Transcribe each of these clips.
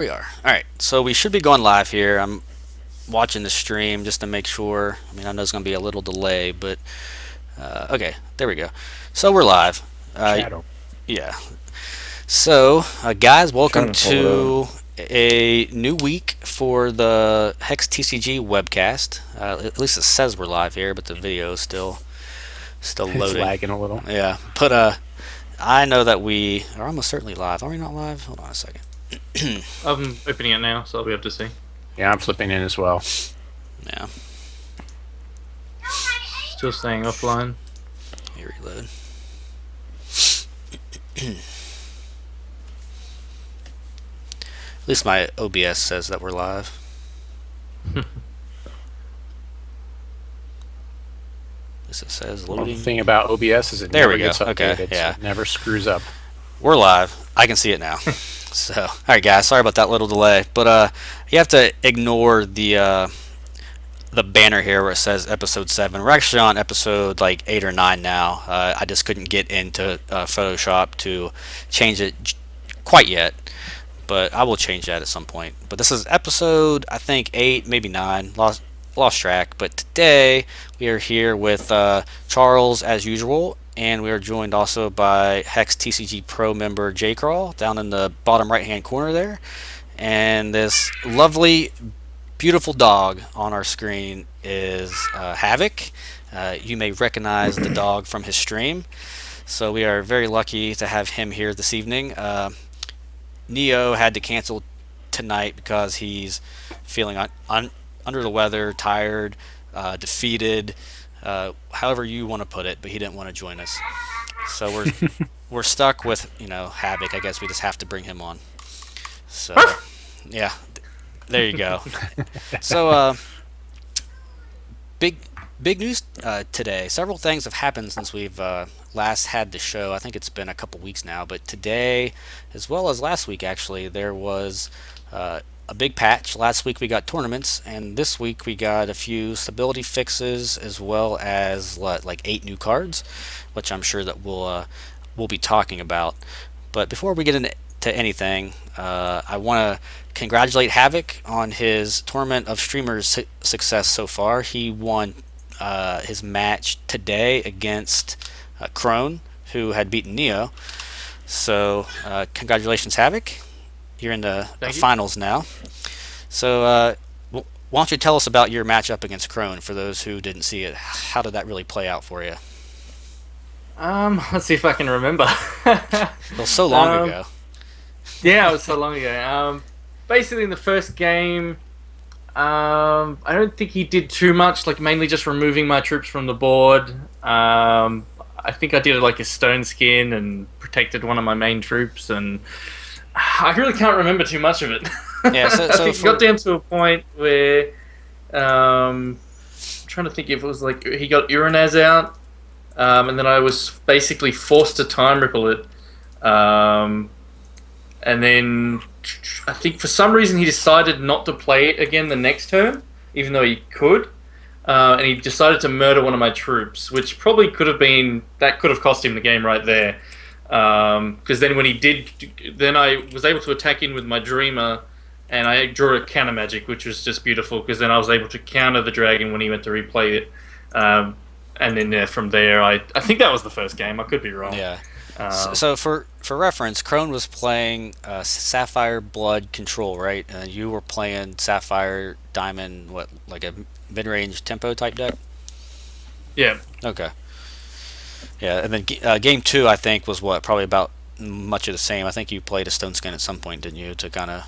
We are. All right, so we should be going live here. I'm watching the stream just to make sure. I mean, I know there's going to be a little delay, but okay, there we go. So we're live. Uh, Shadow. yeah. So, guys, welcome Trying to pull it up. to a new week for the HexTCG webcast. At least it says we're live here, but the video is still It's loading. lagging a little. Yeah, but I know that we are almost certainly live. Are we not live? Hold on a second. I'm opening it now, so I'll be able to see. Yeah, I'm flipping in as well. Yeah. Still staying offline. Let me reload. At least my OBS says that we're live. This it says Well, the loading. thing about OBS is it There never we go. gets updated, Okay, yeah. so it never screws up. We're live. I can see it now. So, all right, guys. Sorry about that little delay, but you have to ignore the banner here where it says episode 7. We're actually on episode like 8 or 9 now. I just couldn't get into Photoshop to change it quite yet, but I will change that at some point. But this is episode, I think, 8, maybe 9. Lost track. But today we are here with Charles as usual, and we are joined also by HexTCGPro member J Crawl down in the bottom right hand corner there, and this lovely, beautiful dog on our screen is Havoc. You may recognize the dog from his stream, so we are very lucky to have him here this evening. Neo had to cancel tonight because he's feeling under the weather, tired, defeated, however you want to put it, but he didn't want to join us. So we're stuck with Havoc. I guess we just have to bring him on. So yeah, there you go. So big news today. Several things have happened since we've last had the show. I think it's been a couple weeks now, but today, as well as last week, actually, there was a big patch. Last week we got tournaments, and this week we got a few stability fixes, as well as like 8 new cards, which I'm sure that we'll be talking about. But before we get into anything, I want to congratulate Havoc on his Tournament of Streamers success so far. He won his match today against Crone, who had beaten Neo. So congratulations, Havoc. You're in the finals now. So why don't you tell us about your matchup against Crone for those who didn't see it? How did that really play out for you? Let's see if I can remember. It was so long ago. Yeah, it was so long ago. Basically, in the first game, I don't think he did too much. Like mainly just removing my troops from the board. I think I did like a stone skin and protected one of my main troops, and I really can't remember too much of it. Yeah, so I think it got down to a point where I'm trying to think if it was like he got Uranaz out, and then I was basically forced to time ripple it. And then I think for some reason he decided not to play it again the next turn, even though he could. And he decided to murder one of my troops, which probably could have cost him the game right there. Because then when he did, then I was able to attack in with my Dreamer, and I drew a counter magic, which was just beautiful, because then I was able to counter the dragon when he went to replay it. And then from there, I think that was the first game. I could be wrong. Yeah. So for reference, Crone was playing Sapphire Blood Control, right? And you were playing Sapphire Diamond, like a mid-range tempo type deck? Yeah. Okay. Yeah, and then game 2, I think, was probably about much of the same. I think you played a Stone Skin at some point, didn't you, to kind of...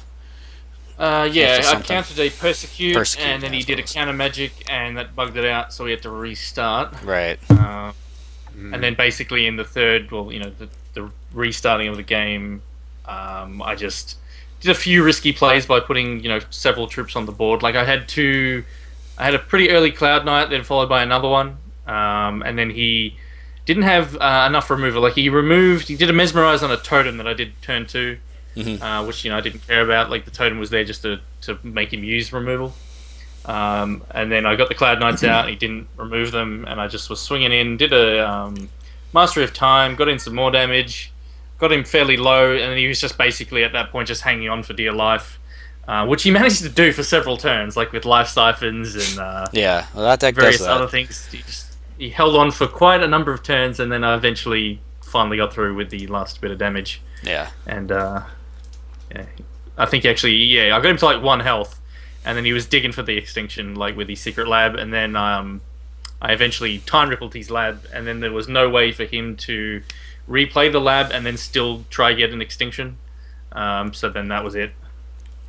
Yeah, I countered a Persecute, and then he did a counter magic, and that bugged it out, so we had to restart. Right. And then basically in the third, the restarting of the game, I just did a few risky plays by putting, several troops on the board. Like I had a pretty early Cloud Knight, then followed by another one, and then he didn't have enough removal. Like he did a Mesmerize on a totem that I did turn 2, which I didn't care about. Like the totem was there just to make him use removal. And then I got the Cloud Knights out, and he didn't remove them, and I just was swinging in, did a Mastery of Time, got in some more damage, got him fairly low, and he was just basically at that point just hanging on for dear life, which he managed to do for several turns, like with life siphons and Yeah, well, that deck various does that. other things. He held on for quite a number of turns, and then eventually finally got through with the last bit of damage. Yeah. And yeah, I think actually, I got him to like 1 health, and then he was digging for the extinction, like with his secret lab, and then I eventually time rippled his lab, and then there was no way for him to replay the lab and then still try get an extinction. So then that was it.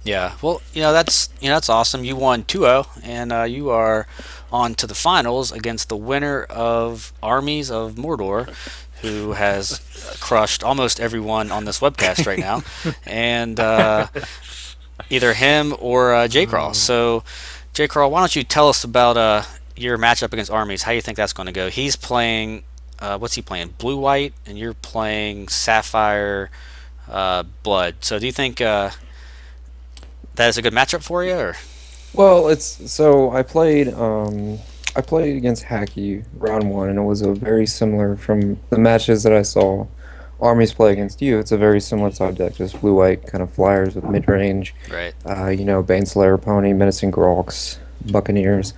Yeah, well, that's awesome. You won 2-0, and you are on to the finals against the winner of Armies of Mordor, who has crushed almost everyone on this webcast right now, and either him or J. Crawl. So, J. Crawl, why don't you tell us about your matchup against Armies? How you think that's going to go? He's playing, what's he playing? Blue White, and you're playing Sapphire Blood. So, do you think that is a good matchup for you, or? Well, I played against Hacky round 1, and it was a very similar from the matches that I saw Armies play against you. It's a very similar type deck, just blue white kind of flyers with mid range. Right. Baneslayer Pony, Menacing Grox, Buccaneers.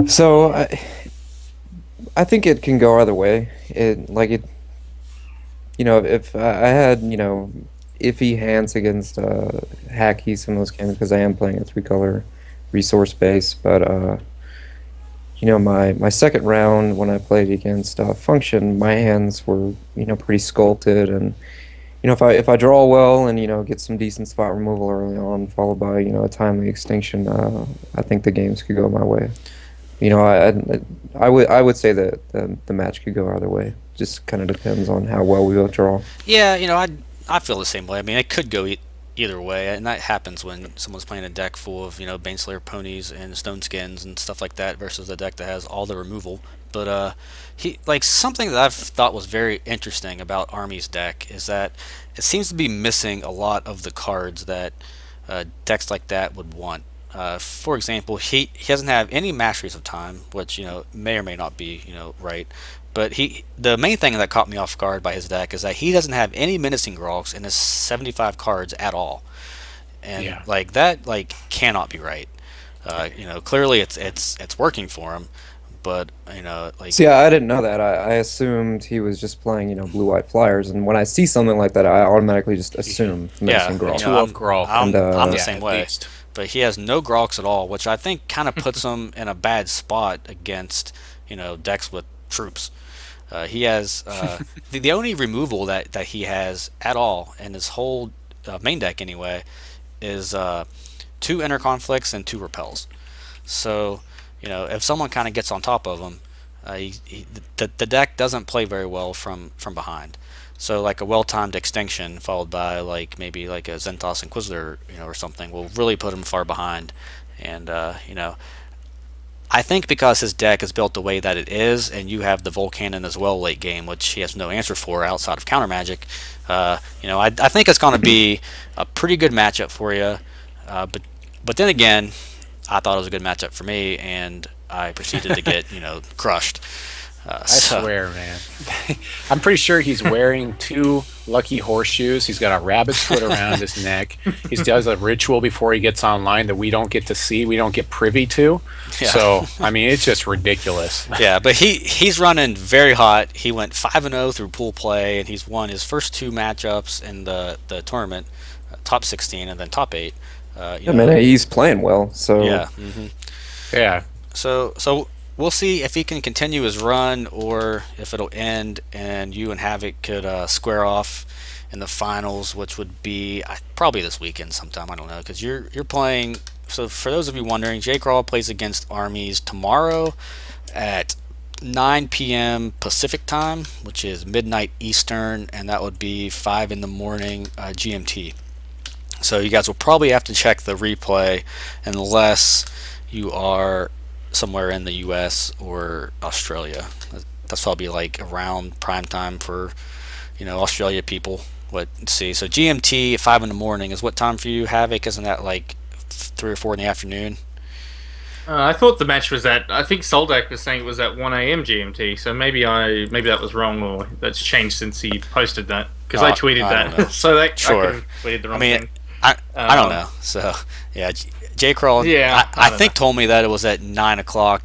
So I think it can go either way. If I had iffy hands against Hacky some of those games, because I am playing a 3-color resource base, but my second round when I played against Function, my hands were pretty sculpted, and if I draw well and get some decent spot removal early on, followed by a timely extinction, I think the games could go my way. I would say that the match could go either way. Just kind of depends on how well we both draw. Yeah, I feel the same way. I mean, it could go either way, and that happens when someone's playing a deck full of Baneslayer ponies and stone skins and stuff like that versus a deck that has all the removal. But something that I've thought was very interesting about Army's deck is that it seems to be missing a lot of the cards that decks like that would want. For example, he doesn't have any Masteries of Time, which may or may not be right. But the main thing that caught me off guard by his deck is that he doesn't have any Menacing Grox in his 75 cards at all, and that cannot be right. Clearly it's working for him, but See, I didn't know that. I assumed he was just playing blue white flyers, and when I see something like that, I automatically just assume Menacing Grox. Two of Grox. I'm the same way. Least. But he has no Grox at all, which I think kind of puts him in a bad spot against decks with troops. He has the only removal that he has at all in his whole main deck anyway is 2 Inner Conflicts and 2 Repels. So if someone kind of gets on top of him, the deck doesn't play very well from behind. So like a well-timed extinction followed by maybe a Zenthos Inquisitor or something will really put him far behind. And I think because his deck is built the way that it is, and you have the Volcanon as well late game, which he has no answer for outside of counter magic. I think it's going to be a pretty good matchup for you. But then again, I thought it was a good matchup for me, and I proceeded to get crushed. I swear, man. I'm pretty sure he's wearing 2 lucky horseshoes. He's got a rabbit's foot around his neck. He does a ritual before he gets online that we don't get to see. We don't get privy to. Yeah. So, I mean, it's just ridiculous. Yeah, but he's running very hot. He went 5-0 through pool play, and he's won his first 2 matchups in the tournament, top 16 and then top 8. He's playing well. So yeah. Yeah. So we'll see if he can continue his run or if it'll end and you and Havoc could square off in the finals, which would be probably this weekend sometime. I don't know, because you're playing. So for those of you wondering, J. Crawl plays against Armies tomorrow at 9 p.m. Pacific time, which is midnight Eastern, and that would be 5 in the morning GMT. So you guys will probably have to check the replay unless you are somewhere in the US or Australia. That's probably around prime time for Australia people. Let's see. So GMT at 5 in the morning is what time for you, Havoc? Isn't that 3 or 4 in the afternoon? I thought the match was I think Soldak was saying it was at 1 a.m. GMT, so maybe that was wrong, or that's changed since he posted that. because I tweeted I don't know. that, so that Sure. I could've tweeted the wrong I mean, thing. I don't know. So yeah, J Crawl. Yeah, I don't think know. told me that it was at 9 o'clock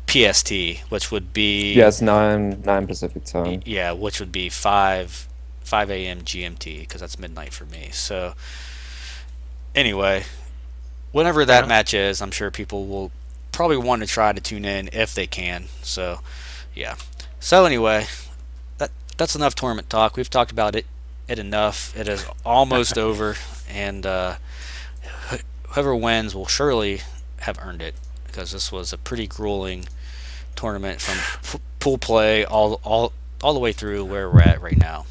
PST, which would be Yes, 9 Pacific time. yeah, which would be 5 a.m. GMT because that's midnight for me. So anyway, whenever that Yeah. match is, I'm sure people will probably want to try to tune in if they can. So yeah. So anyway, that's enough tournament talk. We've talked about it enough. It is almost over, and whoever wins will surely have earned it because this was a pretty grueling tournament from pool play all the way through where we're at right now.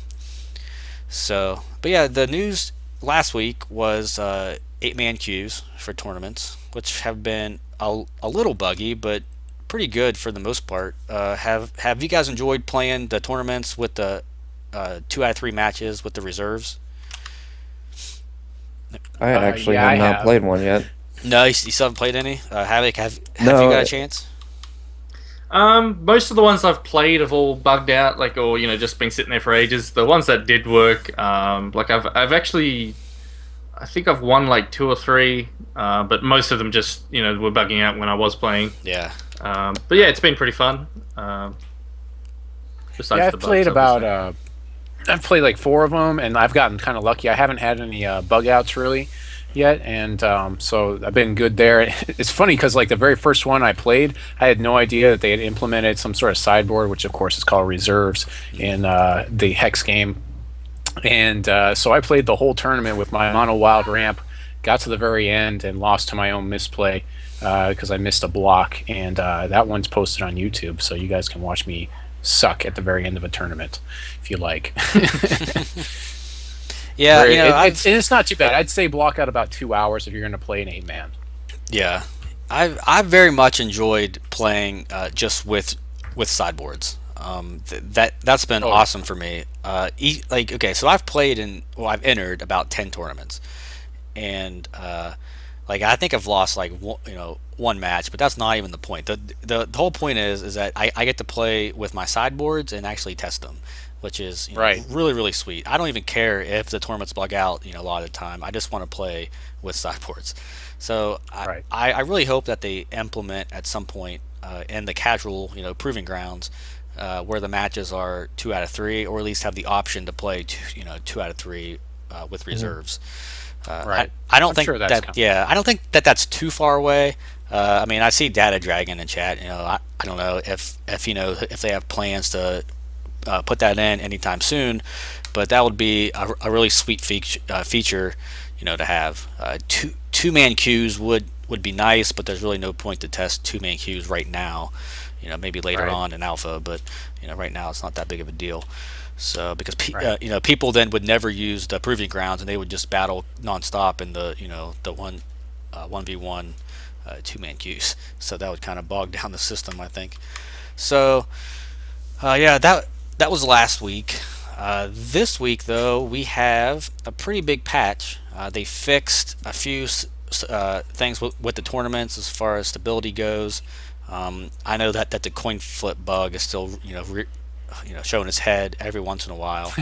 So, but yeah, the news last week was 8-man queues for tournaments, which have been a little buggy, but pretty good for the most part. Have you guys enjoyed playing the tournaments with the 2 out of 3 matches with the reserves? I actually yeah, I have not have. played one yet. No, you still haven't played any. Have you No, got a chance? Most of the ones I've played have all bugged out, like, or just been sitting there for ages. The ones that did work, like I've actually, I think I've won like 2 or 3, but most of them just were bugging out when I was playing. Yeah. But yeah, it's been pretty fun. Besides Yeah, the I've played bugs, about obviously. I've played like 4 of them, and I've gotten kind of lucky. I haven't had any bug outs really yet, and so I've been good there. It's funny because like the very first one I played, I had no idea that they had implemented some sort of sideboard, which of course is called reserves in the Hex game. And so I played the whole tournament with my mono wild ramp, got to the very end, and lost to my own misplay because I missed a block. And that one's posted on YouTube, so you guys can watch me suck at the very end of a tournament if you like. Yeah, it's not too bad. I'd say block out about 2 hours if you're going to play an 8-man. yeah, I've very much enjoyed playing just with sideboards. That's been awesome for me. Okay, so I've entered about 10 tournaments, and like I think I've lost like one match, but that's not even the point. The whole point is that I get to play with my sideboards and actually test them, which is Right. really really sweet. I don't even care if the tournaments bug out a lot of the time. I just want to play with sideboards. So Right. I really hope that they implement at some point in the casual proving grounds where the matches are 2 out of 3, or at least have the option to play 2 out of 3 with reserves. Right. I don't I'm think sure that's that. coming. Yeah, I don't think that that's too far away. I mean, I see Data Dragon in chat. I don't know if if they have plans to put that in anytime soon, but that would be a really sweet feature, to have. Two-man queues would be nice, but there's really no point to test 2-man queues right now. Maybe later Right. on in alpha, but right now it's not that big of a deal. So because Right. people then would never use the proving grounds, and they would just battle nonstop in the the 1v1 2-man queues. So that would kind of bog down the system, I think. So yeah, that was last week. This week though, we have a pretty big patch. They fixed a few things with the tournaments as far as stability goes. I know that the coin flip bug is still showing its head every once in a while.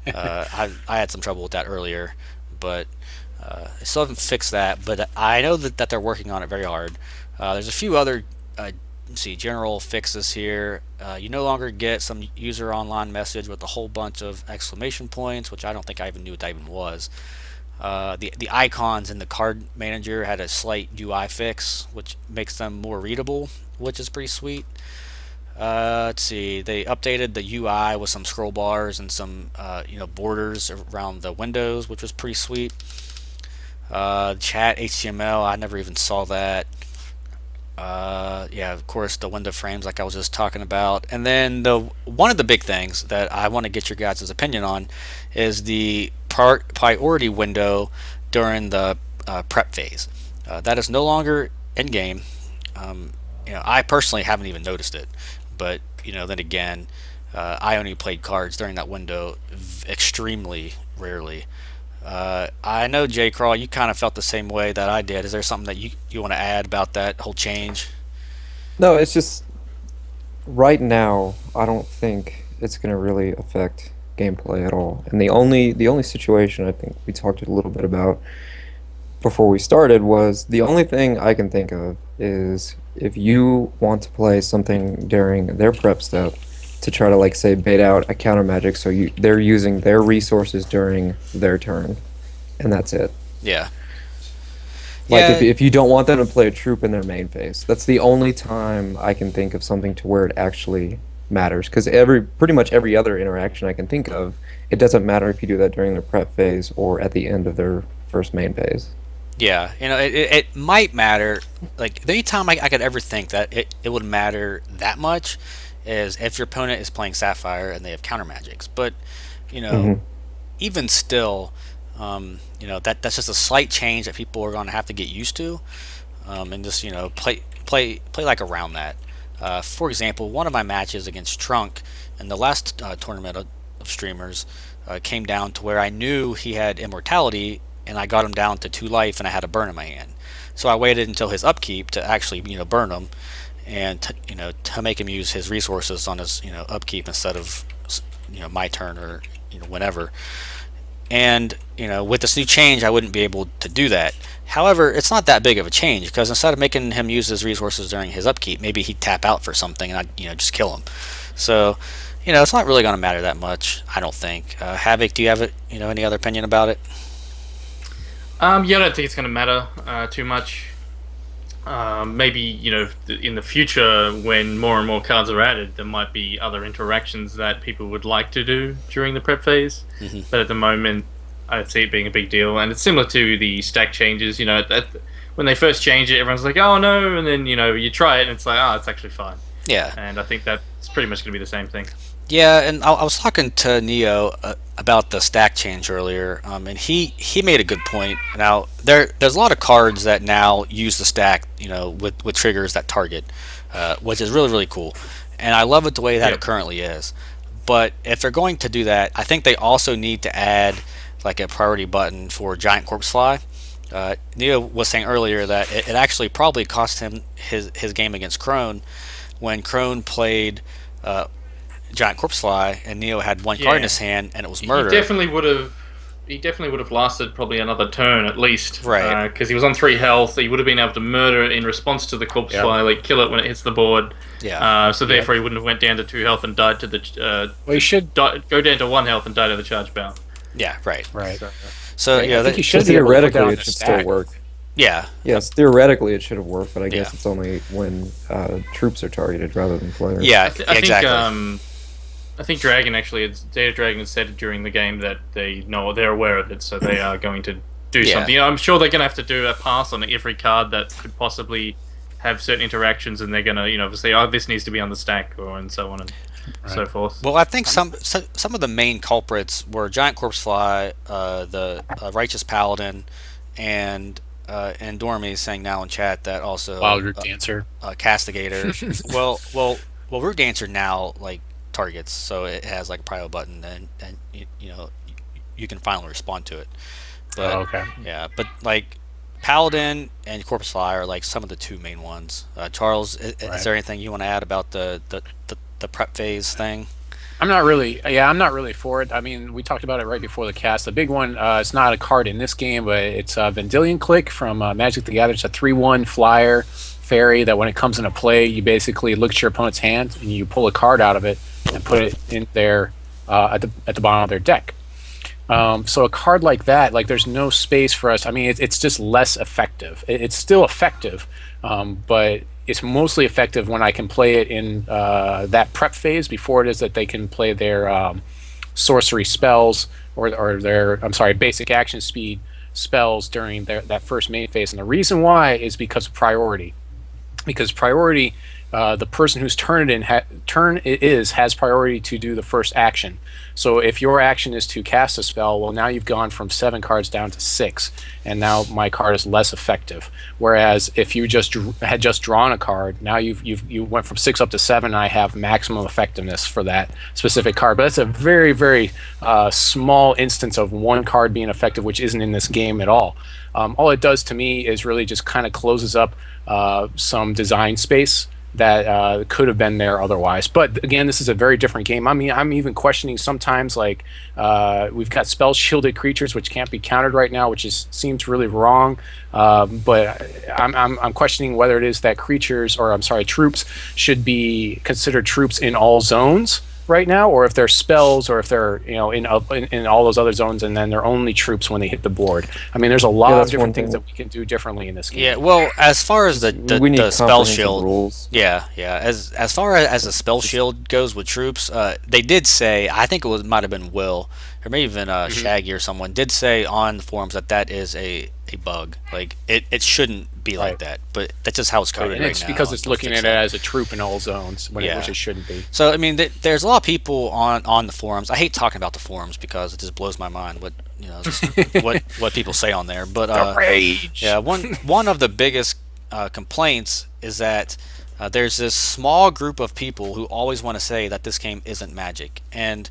I had some trouble with that earlier, but I still haven't fixed that. But I know that they're working on it very hard. There's a few other general fixes here. You no longer get some user online message with a whole bunch of exclamation points, which I don't think I even knew what that even was. The icons in the card manager had a slight UI fix, which makes them more readable, which is pretty sweet. Let's see. They updated the UI with some scroll bars and some borders around the windows, which was pretty sweet. Chat HTML, I never even saw that. Yeah, of course, the window frames, like I was just talking about, and then one of the big things that I want to get your guys' opinion on is the priority window during the prep phase. That is no longer in game. I personally haven't even noticed it, but then again, I only played cards during that window extremely rarely. I know, J. Crawl, you kind of felt the same way that I did. Is there something that you want to add about that whole change? No, it's just right now. I don't think it's gonna really affect gameplay at all. And the only situation I think we talked a little bit about before we started was the only thing I can think of is if you want to play something during their prep step to try to like say bait out a counter magic, so they're using their resources during their turn, and that's it. Yeah. Like Yeah. if you don't want them to play a troop in their main phase, that's the only time I can think of something to where it actually matters. Because pretty much every other interaction I can think of, it doesn't matter if you do that during their prep phase or at the end of their first main phase. Yeah, it might matter. Like the only time I could ever think that it would matter that much is if your opponent is playing Sapphire and they have counter magics. But you know, Hmm. even still, that's just a slight change that people are going to have to get used to, and just play like around that. For example, one of my matches against Trunk in the last tournament of streamers came down to where I knew he had immortality, and I got him down to 2 life, and I had a burn in my hand. So I waited until his upkeep to actually burn him, and to make him use his resources on his upkeep instead of my turn or whenever. And with this new change, I wouldn't be able to do that. However, it's not that big of a change because instead of making him use his resources during his upkeep, maybe he'd tap out for something and I'd just kill him. So it's not really going to matter that much, I don't think. Havoc, do you have any other opinion about it? Yeah, I don't think it's going to matter too much. Maybe in the future, when more and more cards are added, there might be other interactions that people would like to do during the prep phase. Mm-hmm. But at the moment, I don't see it being a big deal, and it's similar to the stack changes. When they first change it, everyone's like, "Oh no," and then you try it, and it's like, "Oh, it's actually fine." Yeah. And I think that's pretty much going to be the same thing. Yeah, and I was talking to Neo about the stack change earlier, and he made a good point. Now there's a lot of cards that now use the stack, with triggers that target, which is really really cool, and I love it the way that it currently is. But if they're going to do that, I think they also need to add like a priority button for Giant Corpse Fly. Neo was saying earlier that it actually probably cost him his game against Crone when Crone played. Giant Corpse Fly, and Neo had one card in his hand, and it was Murder. He definitely would have lasted probably another turn at least, right? Because he was on 3 health. He would have been able to murder it in response to the Corpse Fly, like kill it when it hits the board. Yeah. So therefore, he wouldn't have went down to 2 health and died to the. Well, he should go down to 1 health and die to the charge bow. Yeah. Right. Right. So I think he should theoretically it should still work. Yeah. Yes, theoretically it should have worked, but I guess it's only when troops are targeted rather than players. Yeah. Exactly. I think Data Dragon has said during the game that they're aware of it, so they are going to do something. I'm sure they're going to have to do a pass on every card that could possibly have certain interactions, and they're going to say, oh, this needs to be on the stack, and so on and so forth. Well, I think some of the main culprits were Giant Corpse Fly, the Righteous Paladin, and Dormy is saying now in chat that also Wild Root Dancer, Castigator. well, Root Dancer now targets, so it has like a prio button, and you can finally respond to it. But, okay. Yeah, but Paladin and Corpse Fly are like some of the 2 main ones. Charles, is there anything you want to add about the prep phase thing? I'm not really for it. I mean, we talked about it right before the cast. The big one, it's not a card in this game, but it's Vendilion Click from Magic the Gathering. It's a 3/1 flyer fairy that when it comes into play, you basically look at your opponent's hand and you pull a card out of it and put it in there at the bottom of their deck. So a card like that, there's no space for us. I mean, it's just less effective. It's still effective, but it's mostly effective when I can play it in that prep phase before it is that they can play their sorcery spells or their basic action speed spells during that first main phase. And the reason why is because of priority. Because priority, the person whose turn it is has priority to do the first action. So if your action is to cast a spell, well, now you've gone from 7 cards down to 6, and now my card is less effective. Whereas if you had just drawn a card, now you went from 6 up to 7, and I have maximum effectiveness for that specific card. But that's a very, very small instance of one card being effective, which isn't in this game at all. All it does to me is really just kind of closes up some design space that could have been there otherwise. But again, this is a very different game. I mean, I'm even questioning sometimes, like, we've got spell shielded creatures which can't be countered right now, which seems really wrong. But I'm questioning whether it is that troops should be considered troops in all zones right now, or if they're spells, or if they're in all those other zones, and then they're only troops when they hit the board. I mean, there's a lot of different things that we can do differently in this game. Yeah, well, as far as we the need spell comprehensive shield, rules. yeah. As far as the spell shield goes with troops, they did say, I think might have been Will, or maybe even Shaggy or someone did say on the forums that is a bug. Like it shouldn't be like that, but that's just how it's coded and it's now. because it's looking at it as a troop in all zones, which it shouldn't be. So I mean, there's a lot of people on the forums. I hate talking about the forums because it just blows my mind what people say on there. But the rage. Yeah, one of the biggest complaints is that there's this small group of people who always want to say that this game isn't Magic, and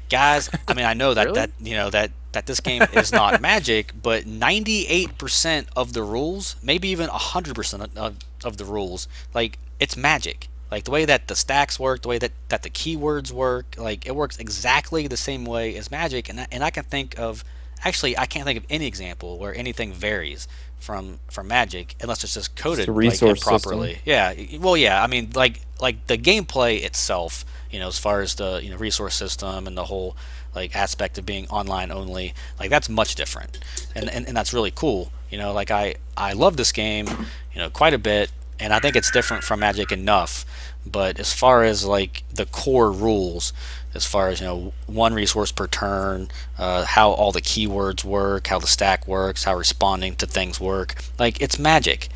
guys, I mean, I know that Really? that this game is not Magic, but 98% of the rules, maybe even 100% of the rules, like, it's Magic. Like, the way that the stacks work, the way that the keywords work, like, it works exactly the same way as Magic, and I can think of, actually, I can't think of any example where anything varies from Magic unless it's just coded It's a resource properly. system. Yeah, well, yeah, I mean, like the gameplay itself, as far as the resource system and the whole like aspect of being online only, like, that's much different, and that's really cool. Like, I love this game, quite a bit, and I think it's different from Magic enough. But as far as like the core rules, as far as one resource per turn, how all the keywords work, how the stack works, how responding to things work, like, it's Magic.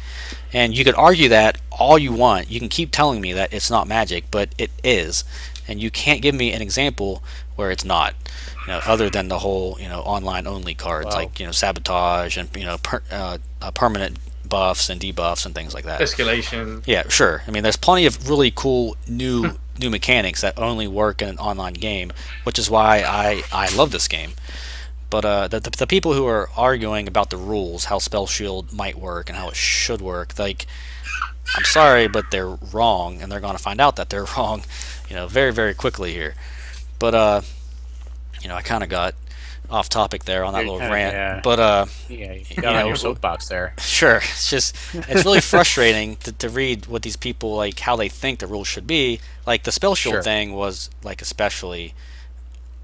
And you could argue that all you want. You can keep telling me that it's not Magic, but it is. And you can't give me an example where it's not. Other than the whole online only cards, Wow. like sabotage and permanent buffs and debuffs and things like that. Escalation. Yeah, sure. I mean, there's plenty of really cool new mechanics that only work in an online game, which is why I love this game. But the people who are arguing about the rules, how Spell Shield might work and how it should work, like, I'm sorry, but they're wrong, and they're going to find out that they're wrong, very, very quickly here. But I kind of got off topic there on that little rant. Yeah. But Yeah, you got on your soapbox there. sure, it's really frustrating to read what these people, like, how they think the rules should be. Like, the Spell Shield thing was, like, especially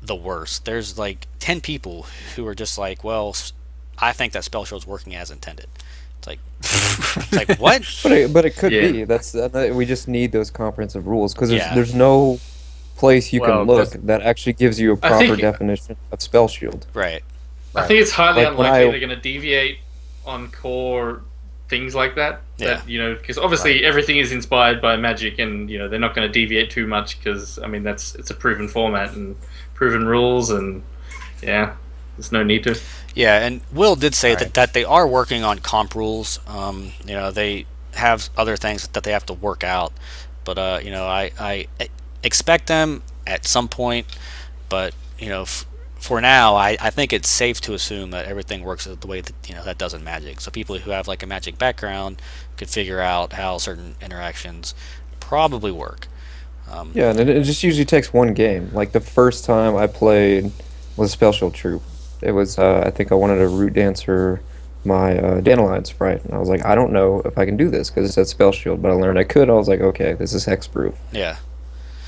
the worst. There's like 10 people who are just like, well, I think that Spell Shield's working as intended. It's like what? But it could Yeah. be. That's we just need those comprehensive rules because Yeah. there's no place you Well, can look that actually gives you a I proper think- definition of spell shield. Right. I think it's highly Like, when unlikely I- they're going to deviate on core things like that. Yeah. Because obviously everything is inspired by Magic, and they're not going to deviate too much because I mean it's a proven format and proven rules, and yeah, there's no need to. Yeah, and Will did say Right. that they are working on comp rules. They have other things that they have to work out, but I expect them at some point. But for now, I think it's safe to assume that everything works the way that that does in Magic. So people who have like a Magic background could figure out how certain interactions probably work. Yeah, and it just usually takes one game. Like the first time I played was Spell Shield Troop. It was I think I wanted to root dancer my Dandelion Sprite, and I was like, I don't know if I can do this because it said Spell Shield, but I learned I could. I was like, okay, this is hexproof. Yeah.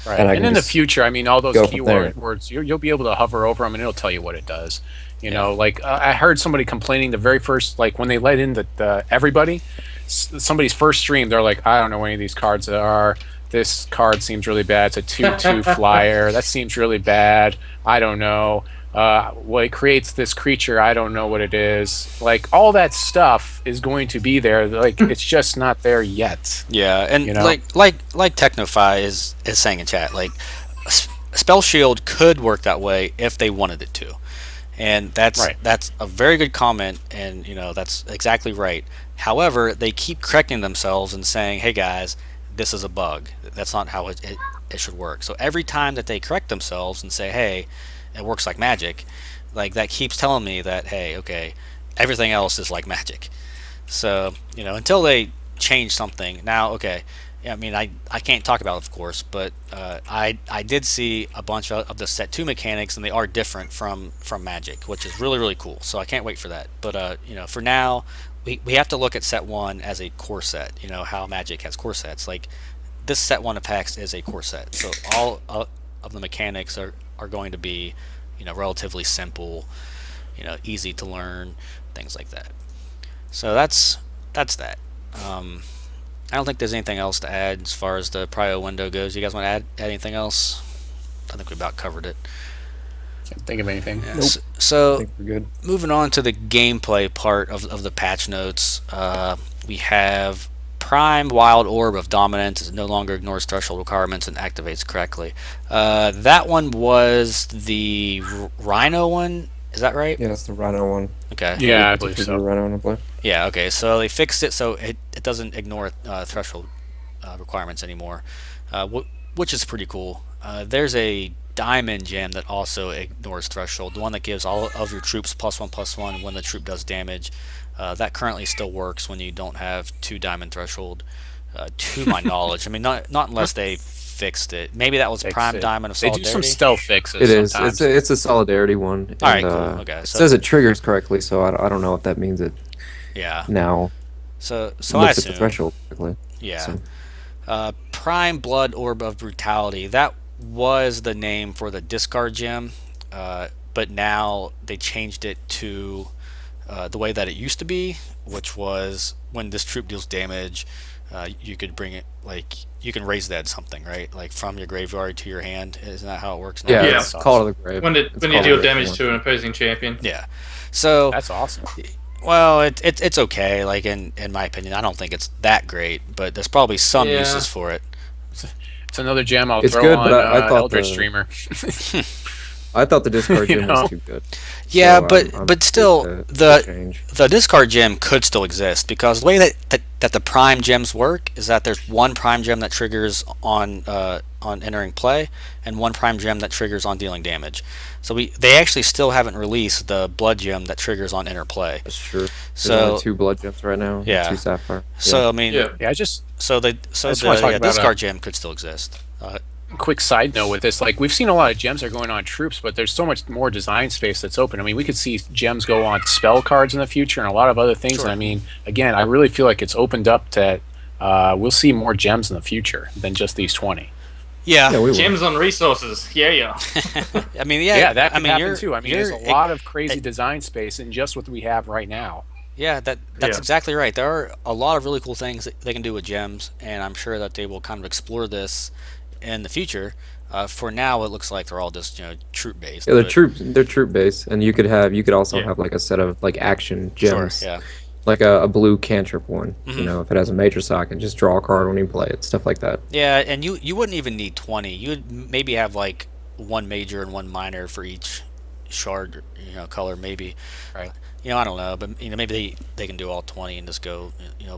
Right. And I And can in the just future, I mean, all those go from there. keywords, you'll be able to hover over them and it'll tell you what it does. Like I heard somebody complaining the very first, like when they let in the everybody, somebody's first stream, they're like, I don't know what any of these cards are. This card seems really bad. It's a 2/2 flyer. That seems really bad. I don't know. Well, it creates this creature. I don't know what it is. Like all that stuff is going to be there. Like it's just not there yet. Yeah, and like Technofy is saying in chat, like Spell Shield could work that way if they wanted it to, and that's a very good comment, and that's exactly right. However, they keep correcting themselves and saying, "Hey guys, this is a bug. That's not how it should work." So every time that they correct themselves and say, "Hey, it works like Magic," like that keeps telling me that, hey, okay, everything else is like Magic. So until they change something. Now, okay, I mean, I can't talk about it, of course, but I did see a bunch of the set 2 mechanics, and they are different from Magic, which is really, really cool. So I can't wait for that. But, for now, we have to look at set 1 as a core set, how Magic has core sets. Like, this set 1 of packs is a core set. So all of the mechanics are going to be, relatively simple, easy to learn, things like that. So that's that. I don't think there's anything else to add as far as the prio window goes. You guys want to add anything else? I think we about covered it. Can't think of anything. Yeah. Nope. I So think we're good. moving on to the gameplay part of the patch notes, we have Prime Wild Orb of Dominance no longer ignores threshold requirements and activates correctly. That one was the Rhino one. Is that right? Yeah, it's the Rhino one. Okay. Yeah, I believe The so. Rhino one to play. Yeah, okay. So they fixed it so it doesn't ignore threshold requirements anymore, which is pretty cool. There's a diamond gem that also ignores threshold, the one that gives all of your troops +1/+1 when the troop does damage. That currently still works when you don't have 2 diamond threshold, to my knowledge. I mean, not unless they fixed it. Maybe that was Prime Diamond of They Solidarity. do some stealth fixes. It is. Sometimes. It's a solidarity one. All right, and, cool. Okay, It so- says it triggers correctly, so I don't know if that means it Yeah. now So I looks at assume. the threshold correctly. Yeah. So, Prime Blood Orb of Brutality. That was the name for the discard gem, but now they changed it to the way that it used to be, which was when this troop deals damage, you could bring it, like, you can raise that something, right? Like from your graveyard to your hand. Isn't that how it works now? yeah, Yeah. it's Call of the Grave. When It's you Call of deal the Grave damage one. to an opposing champion. Yeah. So, That's awesome. well, it's okay. Like, in my opinion, I don't think it's that great, but there's probably some Yeah. uses for it. It's another gem I'll It's throw good, on but I thought Eldritch the- Streamer. I thought the discard You gem know? was too good. Yeah, So but I'm still, pleased to the change. the discard gem could still exist, because the way that the prime gems work is that there's one prime gem that triggers on entering play, and one prime gem that triggers on dealing damage. So they actually still haven't released the blood gem that triggers on interplay. That's true. There's So- only 2 blood gems right now. Yeah. 2 sapphire. So I mean, Yeah. Yeah, I just the just wanna talk about discard gem could still exist. quick side note with this, like we've seen a lot of gems that are going on troops, but there's so much more design space that's open. I mean, we could see gems go on spell cards in the future and a lot of other things. Sure. And I mean, again, I really feel like it's opened up to we'll see more gems in the future than just these 20. Yeah. Yeah, we will. Gems on resources. Yeah. I mean, Yeah, that I could mean, happen you're- too. I mean, you're- there's a lot of crazy design space in just what we have right now. Yeah, that's Yeah. exactly right. There are a lot of really cool things that they can do with gems, and I'm sure that they will kind of explore this in the future. For now, it looks like they're all just troop based. Yeah, they're troop based, and you could also Yeah. have like a set of like action Sure, gems, yeah. like a blue cantrip one. Mhm. You know, if it has a major socket, just draw a card when you play it, stuff like that. Yeah, and you wouldn't even need 20. You would maybe have like one major and one minor for each shard, color maybe. Right. I don't know, but maybe they can do all 20 and just go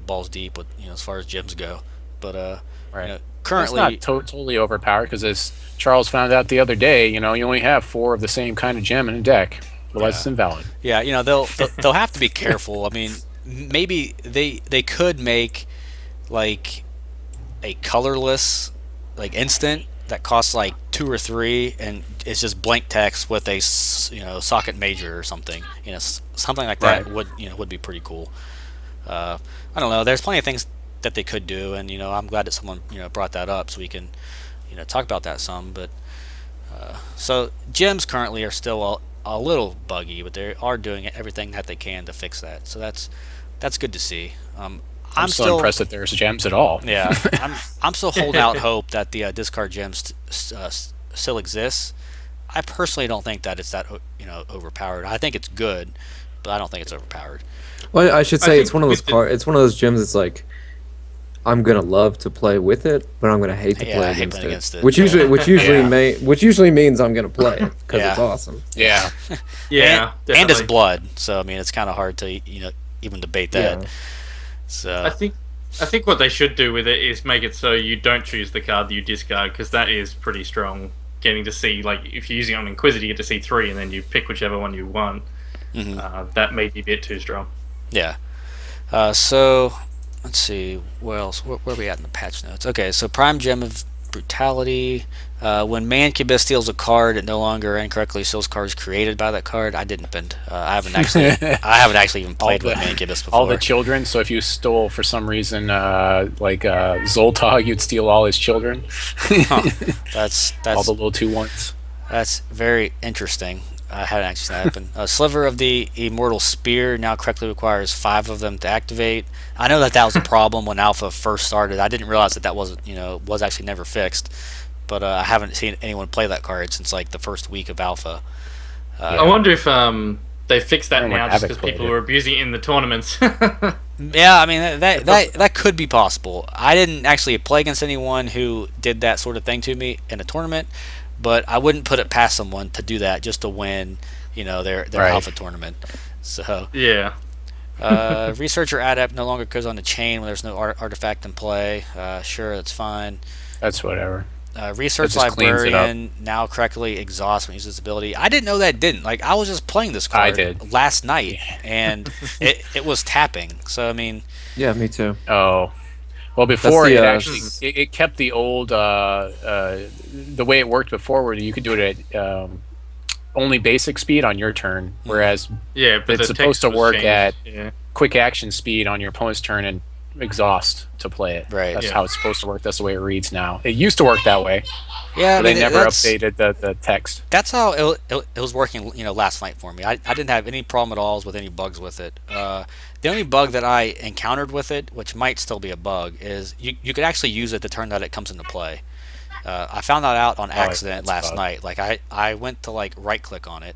balls deep with as far as gems go. But Right. currently It's not totally overpowered because as Charles found out the other day, you only have 4 of the same kind of gem in a deck. Otherwise, it's invalid. yeah, they'll have to be careful. I mean, maybe they could make like a colorless like instant that costs like 2 or 3, and it's just blank text with a socket major or something. Something like that would be pretty cool. I don't know. There's plenty of things that they could do, and I'm glad that someone brought that up so we can talk about that some. But so gems currently are still a little buggy, but they are doing everything that they can to fix that. So that's good to see. I'm still impressed that there's gems at all. Yeah, I'm still holding out hope that the discard gems still exists. I personally don't think that it's that overpowered. I think it's good, but I don't think it's overpowered. Well, I should say think it's one of those with the- it's one of those gems. It's like I'm gonna love to play with it, but I'm gonna hate to Yeah, play I hate against playing it. against it. Which usually Yeah. which usually means I'm gonna play it because it's Yeah. awesome. Yeah. Yeah. and it's definitely. blood, so I mean it's kind of hard to even debate that. Yeah. So I think what they should do with it is make it so you don't choose the card that you discard, because that is pretty strong. Getting to see, like, if you're using it on Inquisitor, you get to see 3, and then you pick whichever one you want. mhm. That may be a bit too strong. Yeah. So let's see, where else? Where are we at in the patch notes? Okay, so Prime Gem of Brutality. When Mancubus steals a card, it no longer incorrectly steals cards created by that card. I didn't bend. I haven't actually even all played with the Mancubus all the before. children. So if you stole for some reason, Zoltag, you'd steal all his children. Huh. All That's the little 2/1s. That's very interesting. I hadn't actually seen that happen. A Sliver of the Immortal Spear now correctly requires 5 of them to activate. I know that was a problem when Alpha first started. I didn't realize that wasn't, was actually never fixed. But I haven't seen anyone play that card since like the first week of Alpha. I wonder if they fixed that Remember when now just Havoc because played people it. were abusing it in the tournaments. Yeah, I mean that could be possible. I didn't actually play against anyone who did that sort of thing to me in a tournament, but I wouldn't put it past someone to do that just to win, their Right. alpha tournament. So, Yeah. researcher adept no longer goes on the chain when there's no artifact in play. Sure, that's fine. That's whatever. Research That just cleans it up. librarian now correctly exhausts when it uses this ability. I didn't know that it didn't. Like I was just playing this I card did. last night, and it was tapping. So I mean, Yeah, me too. Oh, well, before the, it uh, actually it kept the old the way it worked before, where you could do it at only basic speed on your turn, whereas Yeah, but it's the supposed text to was work changed. at Yeah. quick action speed on your opponent's turn and exhaust to play it. Right. That's Yeah. how it's supposed to work. That's the way it reads now. It used to work that way, yeah, I but mean they never that's, updated the text. That's how it was working, last night for me. I didn't have any problem at all with any bugs with it. The only bug that I encountered with it, which might still be a bug, is you could actually use it the turn that it comes into play. I found that out on accident that's a last bug. night. Like I went to like right click on it,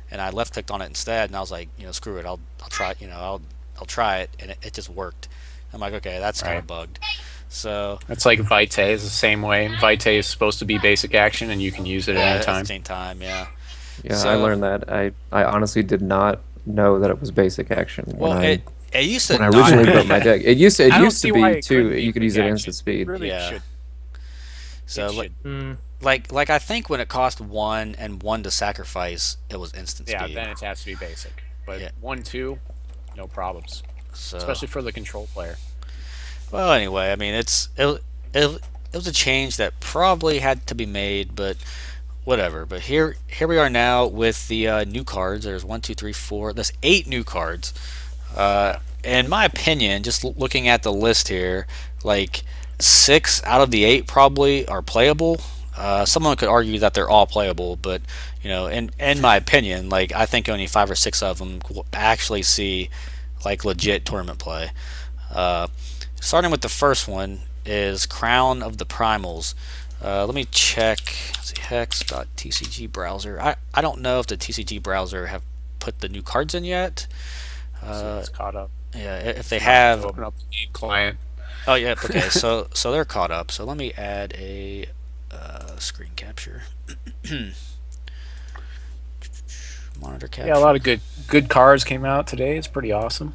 and I left clicked on it instead, and I was like, screw it, I'll try it, I'll try it, and it just worked. I'm like, okay, that's kind Right. of bugged. So It's like Vitae is the same way. Vitae is supposed to be basic action, and you can use it at any at time. the same time, yeah. Yeah, I So- learned that. I honestly did not know that it was basic action Well, when it used to I not originally be. built my deck. It used I don't to see why be it too. couldn't be You could use it quick instant action. speed. Really Yeah. should. So It should. like I think when it cost 1 and 1 to sacrifice, it was instant Yeah, speed. then it has to be basic. But Yeah. 1-2, no problems. So Especially for the control player. well, anyway, I mean it was a change that probably had to be made, but whatever. But here we are now with the new cards. There's 1, 2, 3, 4. There's 8 new cards. In my opinion, just looking at the list here, like 6 out of the 8 probably are playable. Someone could argue that they're all playable, but in my opinion, like I think only 5 or 6 of them will actually see like legit tournament play. Starting with the first one is Crown of the Primals. Let me check. Let's see, Hex.tcg browser. I don't know if the TCG browser have put the new cards in yet. So it's caught up. Yeah, if they So have. open up the game client. Oh yeah, okay. So they're caught up. So let me add a screen capture. Monitor capture. Yeah, a lot of good cards came out today. It's pretty awesome.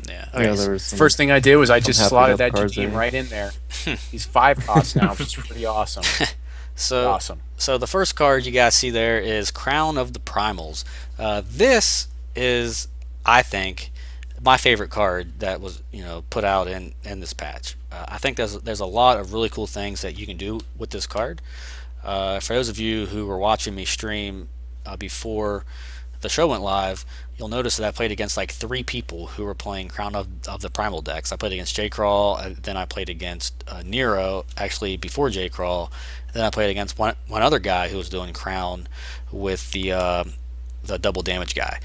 Yeah. Yeah, Okay, there was some, First thing I did was I just happy slotted about that cards GM there. right in there. He's 5 costs now, which is pretty awesome. so Awesome. So the first card you guys see there is Crown of the Primals. This is, I think, my favorite card that was put out in this patch. I think there's a lot of really cool things that you can do with this card. For those of you who were watching me stream before the show went live, you'll notice that I played against like 3 people who were playing Crown of the Primal decks. I played against J-Crawl, then I played against Nero, actually before J-Crawl. Then I played against one other guy who was doing Crown with the double damage guy,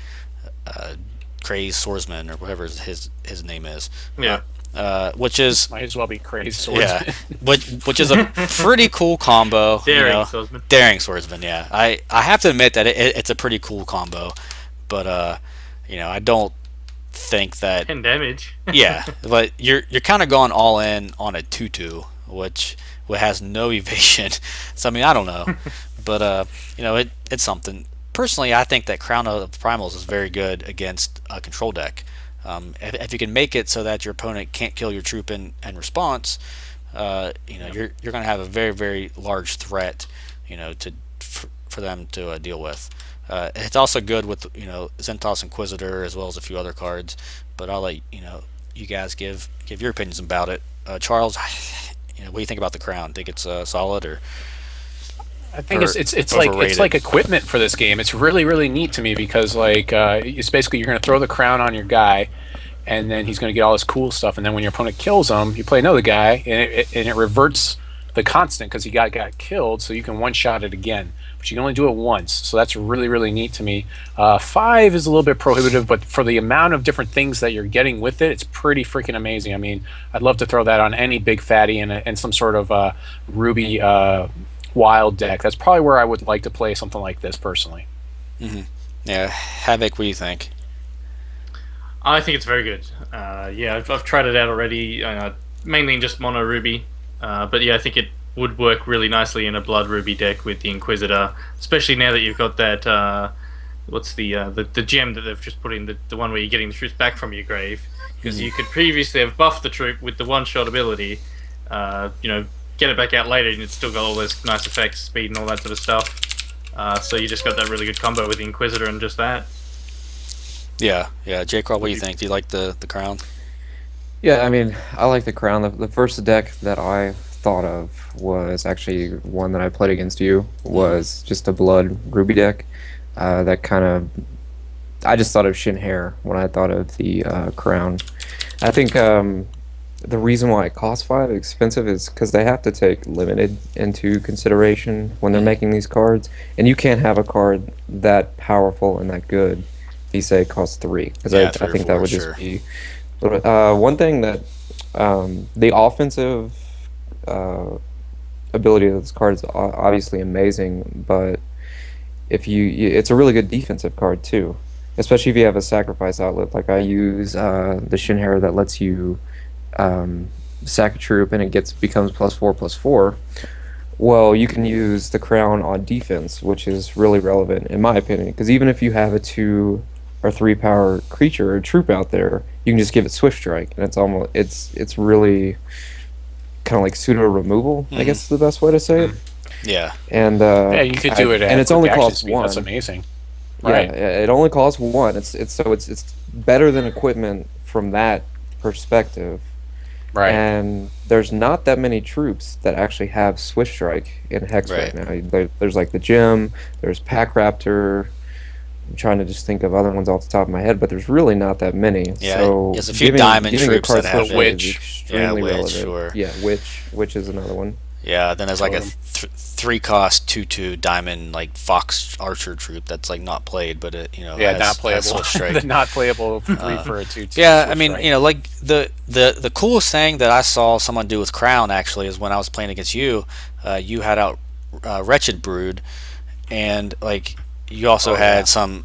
Craze Swordsman or whatever his name is. Yeah. Which is Might as well be crazy swordsman. yeah, which is a pretty cool combo. Daring swordsman. Daring Swordsman. Yeah, I have to admit that it's a pretty cool combo, but I don't think that 10 damage. yeah, but you're kind of going all in on a 2/2, which has no evasion. So I mean, I don't know, but it's something. Personally, I think that Crown of the Primals is very good against a control deck. If you can make it so that your opponent can't kill your troop in response, you're going to have a very, very large threat, for them to deal with. It's also good with Zentos Inquisitor as well as a few other cards, but I'll let you guys give your opinions about it. Charles, what do you think about the crown? Think it's solid I think or it's like equipment for this game. It's really really neat to me because like it's basically you're going to throw the crown on your guy, and then he's going to get all this cool stuff. And then when your opponent kills him, you play another guy, and it reverts the constant because he got killed. So you can one shot it again, but you can only do it once. So that's really really neat to me. 5 is a little bit prohibitive, but for the amount of different things that you're getting with it, it's pretty freaking amazing. I mean, I'd love to throw that on any big fatty and some sort of ruby. Wild deck. That's probably where I would like to play something like this personally. Mm-hmm. Yeah, Havoc, what do you think? I think it's very good. Yeah, I've tried it out already, mainly in just mono ruby. But yeah, I think it would work really nicely in a blood ruby deck with the Inquisitor, especially now that you've got that. What's the gem that they've just put in, the one where you're getting the troops back from your grave? Because you could previously have buffed the troop with the one shot ability. Get it back out later, and it's still got all those nice effects, speed, and all that sort of stuff. So you just got that really good combo with the Inquisitor and just that. Yeah. J-Crawl, what do you think? Do you like the crown? Yeah, I mean, I like the crown. The first deck that I thought of was actually one that I played against you, was just a blood ruby deck. That kind of, I just thought of Shin Hair when I thought of the crown. I think the reason why it costs 5 expensive is because they have to take limited into consideration when they're making these cards, and you can't have a card that powerful and that good if you say it costs 3, because I think that would just be one thing that the offensive ability of this card is obviously amazing, but if it's a really good defensive card too, especially if you have a sacrifice outlet. Like I use the Shin Hair that lets you sack a troop and it becomes +4/+4. Well, you can use the crown on defense, which is really relevant in my opinion, because even if you have a 2 or 3 power creature or troop out there, you can just give it Swift Strike, and it's really kind of like pseudo removal. I guess is the best way to say it. Yeah. And yeah, you could do it, and it's only costs 1. That's amazing. Right. Yeah, it only costs 1. It's better than equipment from that perspective. Right. And there's not that many troops that actually have Swift Strike in Hex right now. There's like the Gem, there's Pack Raptor. I'm trying to just think of other ones off the top of my head, but there's really not that many. Yeah, so there's a few diamond troops that have the Witch. Yeah, Witch, relevant. Sure. Yeah, Witch is another one. Yeah, then there's like a 3-cost 2/2 diamond like Fox Archer troop that's like not played, but it has, not playable. The not playable 3 for a 2/2. Yeah, I mean like the coolest thing that I saw someone do with Crown actually is when I was playing against you. You had out Wretched Brood, and like you also had some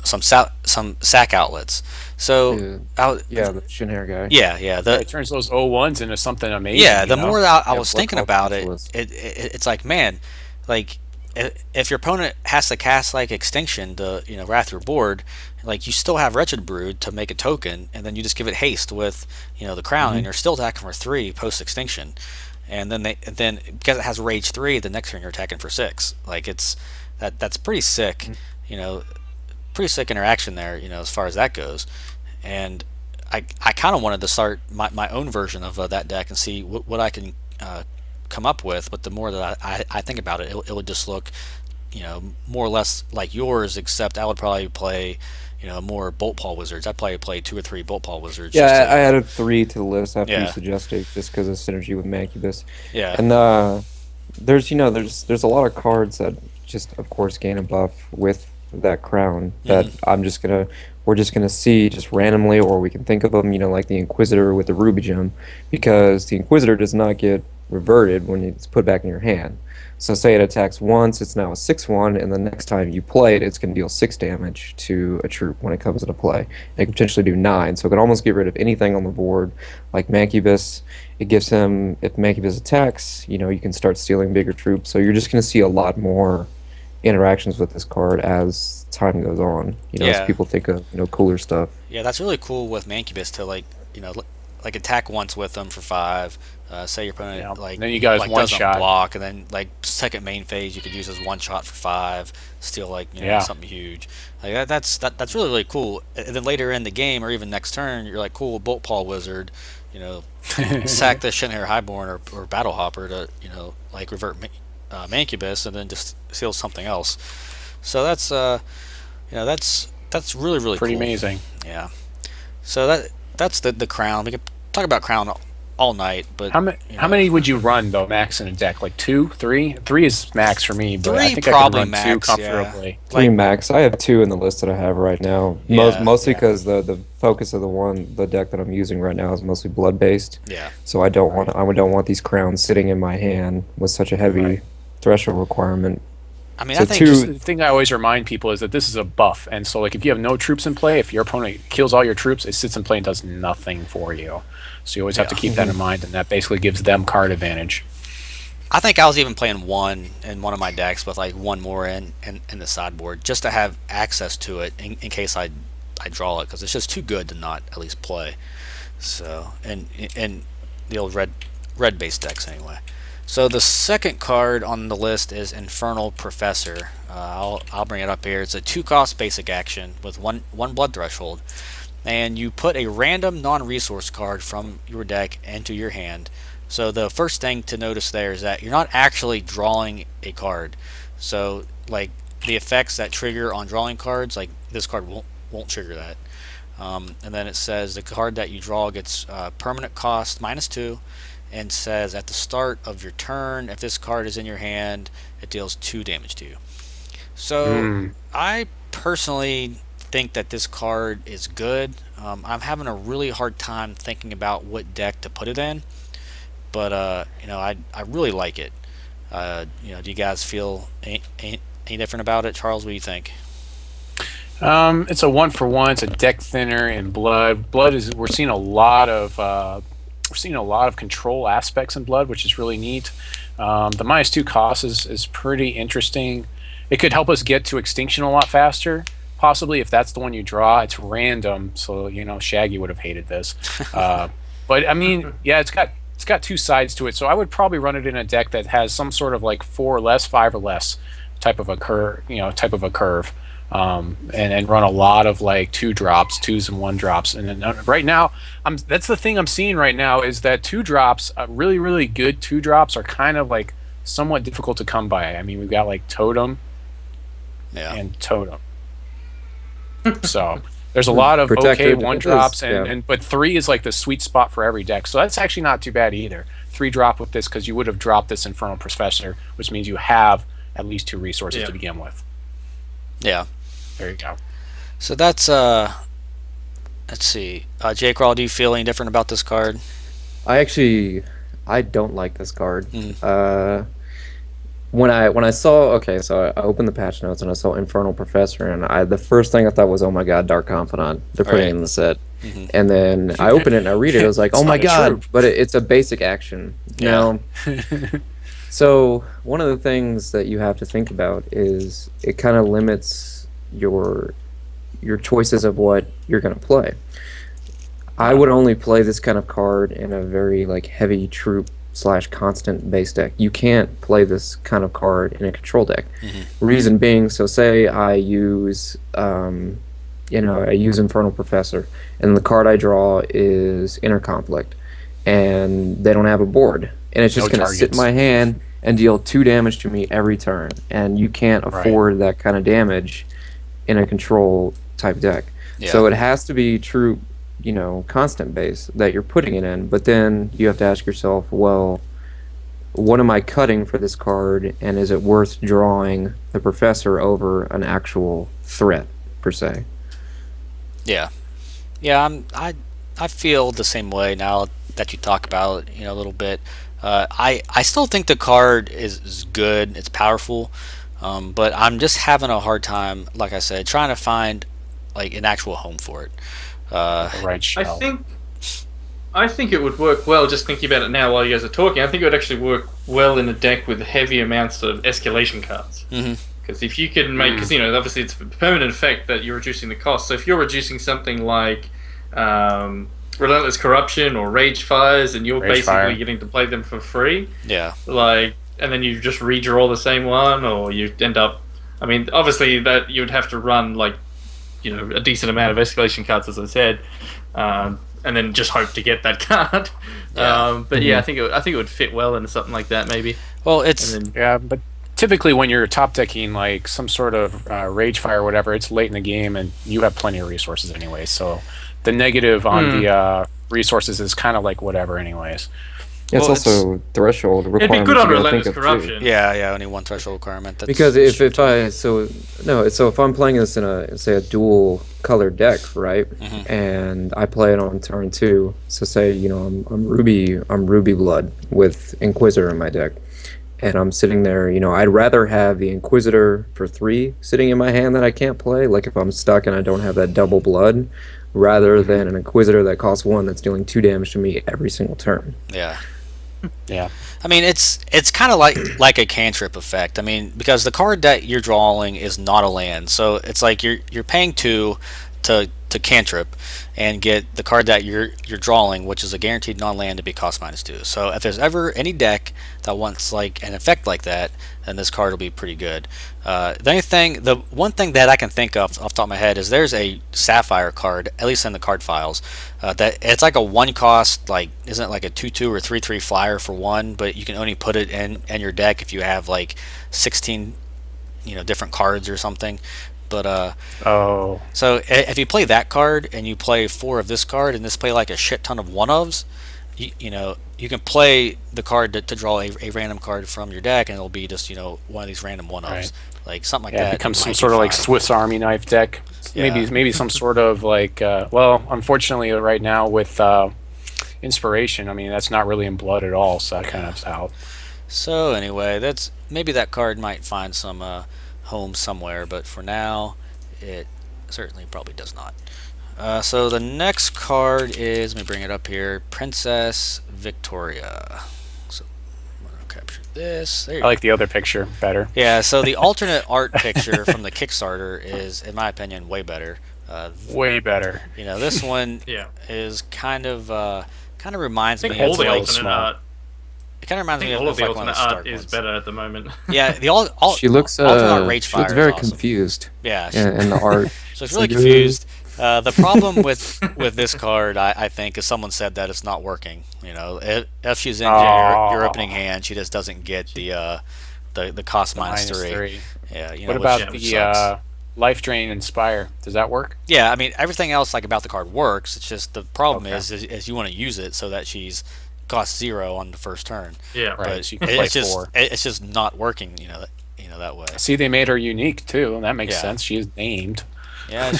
sack outlets. So the Shin Hair guy. Yeah. It turns those 0-1s into something amazing. Yeah, the more that I was thinking about it's like, man, like if your opponent has to cast like Extinction to wrath your board, like you still have Wretched Brood to make a token, and then you just give it haste with the Crown, and you're still attacking for 3 post Extinction, and then because it has Rage 3, the next turn you're attacking for 6. Like that's pretty sick. Pretty sick interaction there, as far as that goes. And I kind of wanted to start my own version of that deck and see what I can come up with. But the more that I think about it, it would just look, more or less like yours, except I would probably play, more Bolt Paw Wizards. I'd probably play 2 or 3 Bolt Paw Wizards. Yeah, I added 3 to the list after you suggested, just because of synergy with Mancubus. Yeah. And there's a lot of cards that just, of course, gain a buff with that crown that we're just gonna see just randomly, or we can think of them, like the Inquisitor with the Ruby Gem, because the Inquisitor does not get reverted when it's put back in your hand. So say it attacks once, it's now a 6/1, and the next time you play it, it's going to deal 6 damage to a troop when it comes into play. It can potentially do 9, so it can almost get rid of anything on the board. Like Mancubus, it gives him, if Mancubus attacks, you can start stealing bigger troops. So you're just going to see a lot more interactions with this card as time goes on, as people think of cooler stuff. Yeah, that's really cool with Mancubus to attack once with them for 5. Say your opponent Yeah. like Then you got his like one doesn't shot. block, and then like second main phase you could use his one shot for 5, steal like Yeah. something huge. Like that's really really cool. And then later in the game or even next turn, you're like cool bolt paw wizard, you know, sack the Shinhair Highborn or Battle Hopper to like revert Mancubus and then just steal something else. So that's really really Pretty cool. amazing. Yeah. So that's the crown. We could talk about crown all night, but How many would you run though, max in a deck? Like 2, 3? 3 is max for me, but I 3 think I could probably run 2 max, comfortably. 3 max. I have 2 in the list that I have right now. Yeah, Mostly yeah. because the focus of the deck that I'm using right now is mostly blood based. Yeah. So I don't want these crowns sitting in my hand with such a heavy Right. threshold requirement. I mean, So I think two- The thing I always remind people is that this is a buff, and so like if you have no troops in play, if your opponent kills all your troops, it sits in play and does nothing for you. So you always have to keep that in mind, and that basically gives them card advantage. I think I was even playing one in one of my decks with like one more in the sideboard just to have access to it in case I draw it, because it's just too good to not at least play. So and the old red based decks anyway. So the second card on the list is Infernal Professor. I'll bring it up here. It's a 2-cost basic action with one blood threshold, and you put a random non-resource card from your deck into your hand. So the first thing to notice there is that you're not actually drawing a card. So like the effects that trigger on drawing cards, like this card won't trigger that. And then it says the card that you draw gets permanent cost -2, and says at the start of your turn, if this card is in your hand, it deals 2 damage to you. So I personally think that this card is good. I'm having a really hard time thinking about what deck to put it in, but I really like it. Do you guys feel any different about it? Charles, what do you think? It's a 1-for-1. It's a deck thinner in blood. Blood is we're seeing a lot of control aspects in blood, which is really neat. The -2 cost is pretty interesting. It could help us get to extinction a lot faster, possibly if that's the one you draw. It's random, so Shaggy would have hated this. But I mean, yeah, it's got 2 sides to it. So I would probably run it in a deck that has some sort of like 4 or less, 5 or less type of a curve. And run a lot of like 2-drops, 2s and 1-drops. And then right now, that's the thing I'm seeing right now is that 2-drops, really, really good 2-drops are kind of like somewhat difficult to come by. I mean, we've got like Totem and Totem. So there's a lot of Protected, okay 1-drops, yeah. but 3 is like the sweet spot for every deck. So that's actually not too bad either. 3-drop with this because you would have dropped this Infernal Professor, which means you have at least 2 resources to begin with. Yeah. There you go. So that's let's see. J. Crawl, do you feel any different about this card? I don't like this card. When I saw so I opened the patch notes and I saw Infernal Professor, and the first thing I thought was, oh my god, Dark Confidant, they're putting it in the set. And then I open it and I read it, I was like, oh my god, but it's a basic action. Now, so one of the things that you have to think about is it kind of limits your choices of what you're going to play. I would only play this kind of card in a very like heavy troop / constant base deck. You can't play this kind of card in a control deck. Reason being, so say I use Infernal Professor, and the card I draw is Inner Conflict, and they don't have a board, and it's just going to sit in my hand and deal 2 damage to me every turn, and you can't afford that kind of damage in a control type deck. So it has to be true, constant base that you're putting it in, but then you have to ask yourself, well, what am I cutting for this card, and is it worth drawing the Professor over an actual threat per se? Yeah, I feel the same way now that you talk about it, a little bit. I still think the card is good. It's powerful, but I'm just having a hard time, like I said, trying to find like an actual home for it. I think it would work well. Just thinking about it now while you guys are talking, I think it would actually work well in a deck with heavy amounts of escalation cards. Because if you can make, because obviously it's a permanent effect that you're reducing the cost. So if you're reducing something like Relentless Corruption or Rage Fires, and you're Rage Fire. basically getting to play them for free. Yeah. Like, and then you just redraw the same one, or you end up. I mean, obviously that you'd have to run like, a decent amount of escalation cards, as I said, and then just hope to get that card. Yeah. But yeah, I think it would fit well into something like that, maybe. Well, it's Yeah, but typically when you're top decking like some sort of Rage Fire or whatever, it's late in the game and you have plenty of resources anyway. So the negative on the resources is kind of like whatever anyways. Yeah, it's Well, also threshold It'd be requirements. good on you gotta think Relentless of, too. Corruption. yeah, only one threshold requirement. That's Because if I'm playing this in a dual color deck, right, and I play it on turn 2, so say I'm Ruby Blood with Inquisitor in my deck, and I'm sitting there, I'd rather have the Inquisitor for 3 sitting in my hand that I can't play, like if I'm stuck and I don't have that double blood, rather than an Inquisitor that costs 1 that's dealing 2 damage to me every single turn. Yeah. Yeah. I mean, it's kind of like a cantrip effect. I mean, because the card that you're drawing is not a land, so it's like you're paying 2 to cantrip and get the card that you're drawing, which is a guaranteed non-land, to be cost -2. So if there's ever any deck that wants like an effect like that, then this card will be pretty good. The one thing that I can think of off the top of my head is there's a Sapphire card, at least in the card files, that it's like a 1 cost, like isn't it like a 2/2 or 3/3 flyer for 1, but you can only put it in your deck if you have like 16 different cards or something. But so if you play that card and you play 4 of this card and just play like a shit ton of 1-ofs, you can play the card to draw a random card from your deck, and it'll be just one of these random 1-ofs, Right. like something like Yeah, that. it becomes some might sort be of like fine. Swiss Army knife deck. Yeah. Maybe some sort of like well, unfortunately right now with Inspiration, I mean that's not really in blood at all, so that kind of out. So anyway, maybe that card might find some home somewhere, but for now, it certainly probably does not. So the next card is, let me bring it up here, Princess Victoria. So I'm gonna capture this. There you I like the other picture better. Yeah, so the alternate art picture from the Kickstarter is, in my opinion, way better. Way better. This one Yeah. is kind of reminds I me think all of the like alternate small. art. it kind of reminds I me think of all of the like one of alternate the Stark art is ones. better at the moment. Yeah, the She looks alternate Rage she Fire looks is very awesome. confused Yeah, in the art. so it's It's really like, confused. The problem with this card, I think, is someone said that it's not working. If she's in your opening hand, she just doesn't get the cost -3. Yeah, What which about sucks. the Life Drain Inspire? Does that work? Yeah, I mean everything else like about the card works. It's just the problem Okay. is you want to use it so that she's cost 0 on the first turn. Yeah. Right, But so you can play it's just 4. it's just not working. That way. See, they made her unique too, and that makes Yeah. sense. She is named. Yeah,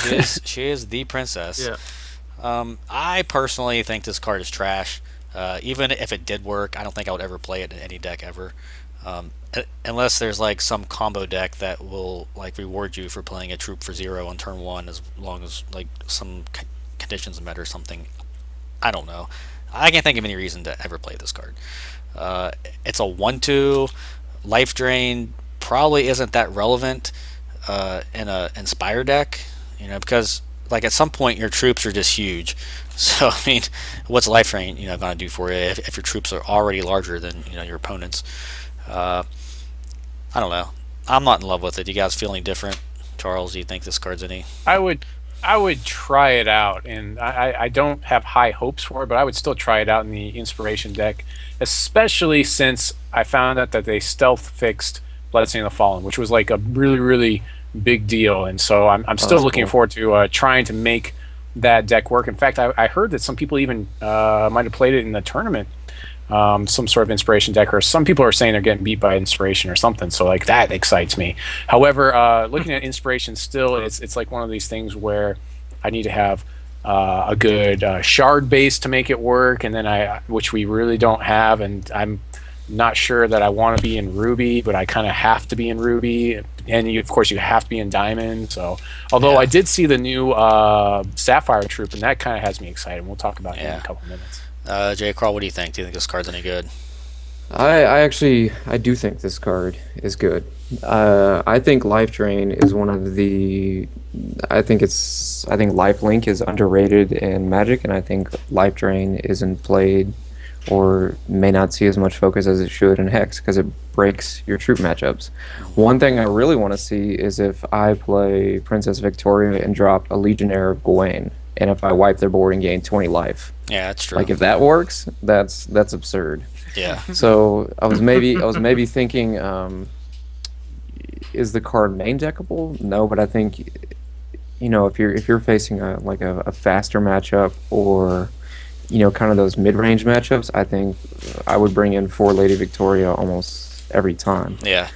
she is the princess. Yeah. I personally think this card is trash. Even if it did work, I don't think I would ever play it in any deck ever. Unless there's like some combo deck that will like reward you for playing a troop for 0 on turn 1, as long as like some conditions are met or something. I don't know. I can't think of any reason to ever play this card. It's a 1/2 life drain. Probably isn't that relevant in a Inspire deck, because like at some point your troops are just huge. So I mean, what's life drain going to do for you if your troops are already larger than your opponents? I don't know. I'm not in love with it. Do you guys feel any different? Charles, do you think this card's any? I would try it out, and I don't have high hopes for it, but I would still try it out in the Inspiration deck, especially since I found out that they stealth fixed Bloodstain of the Fallen, which was like a really, really big deal, and so I'm still looking cool. forward to trying to make that deck work. In fact, I heard that some people even might have played it in the tournament, some sort of Inspiration deck, or some people are saying they're getting beat by Inspiration or something, so like that excites me. However, looking at Inspiration still, it's like one of these things where I need to have a good shard base to make it work, and then which we really don't have, and I'm not sure that I want to be in Ruby, but I kind of have to be in Ruby, and of course you have to be in Diamond. So, although Yeah. I did see the new Sapphire troop, and that kind of has me excited. We'll talk about him in Yeah. a couple minutes. J. Crawl, what do you think? Do you think this card's any good? I do think this card is good. I think Life Drain is one of the. I think Life Link is underrated in Magic, and I think Life Drain isn't played or may not see as much focus as it should in Hex because it breaks your troop matchups. One thing I really want to see is if I play Princess Victoria and drop a Legionnaire of Gawain, and if I wipe their board and gain 20 life. Yeah, that's true. Like if that works, that's absurd. Yeah. So I was maybe thinking, is the card main deckable? No, but I think if you're facing a faster matchup or kind of those mid range matchups, I think I would bring in 4 Lady Victoria almost every time. Yeah.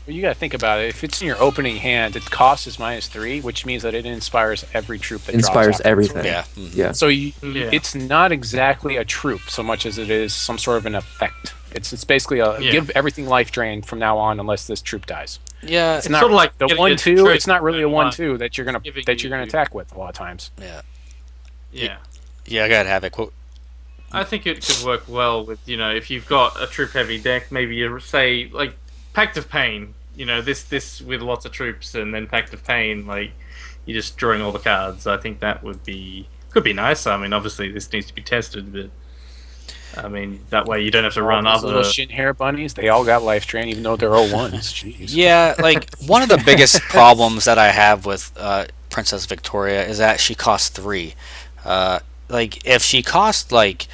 Well, you got to think about it. If it's in your opening hand, its cost is -3, which means that it inspires every troop that drops Inspires after everything. Yeah. Yeah. So it's not exactly a troop so much as it is some sort of an effect. It's basically give everything life drain from now on unless this troop dies. Yeah. It's not sort of like the getting 1/2. a It's not really a trait 1/2 that you're gonna attack with a lot of times. Yeah. Yeah. Yeah, I gotta have it. Quote. I think it could work well with, if you've got a troop heavy deck, maybe you say like Pact of Pain, this with lots of troops, and then Pact of Pain, like you're just drawing all the cards. I think that could be nice. I mean, obviously this needs to be tested, but I mean that way you don't have to run Those other little shin hair bunnies. They all got life drain, even though they're 0-1s. Jeez. Yeah, like one of the biggest problems that I have with Princess Victoria is that she costs 3. Like if she cost like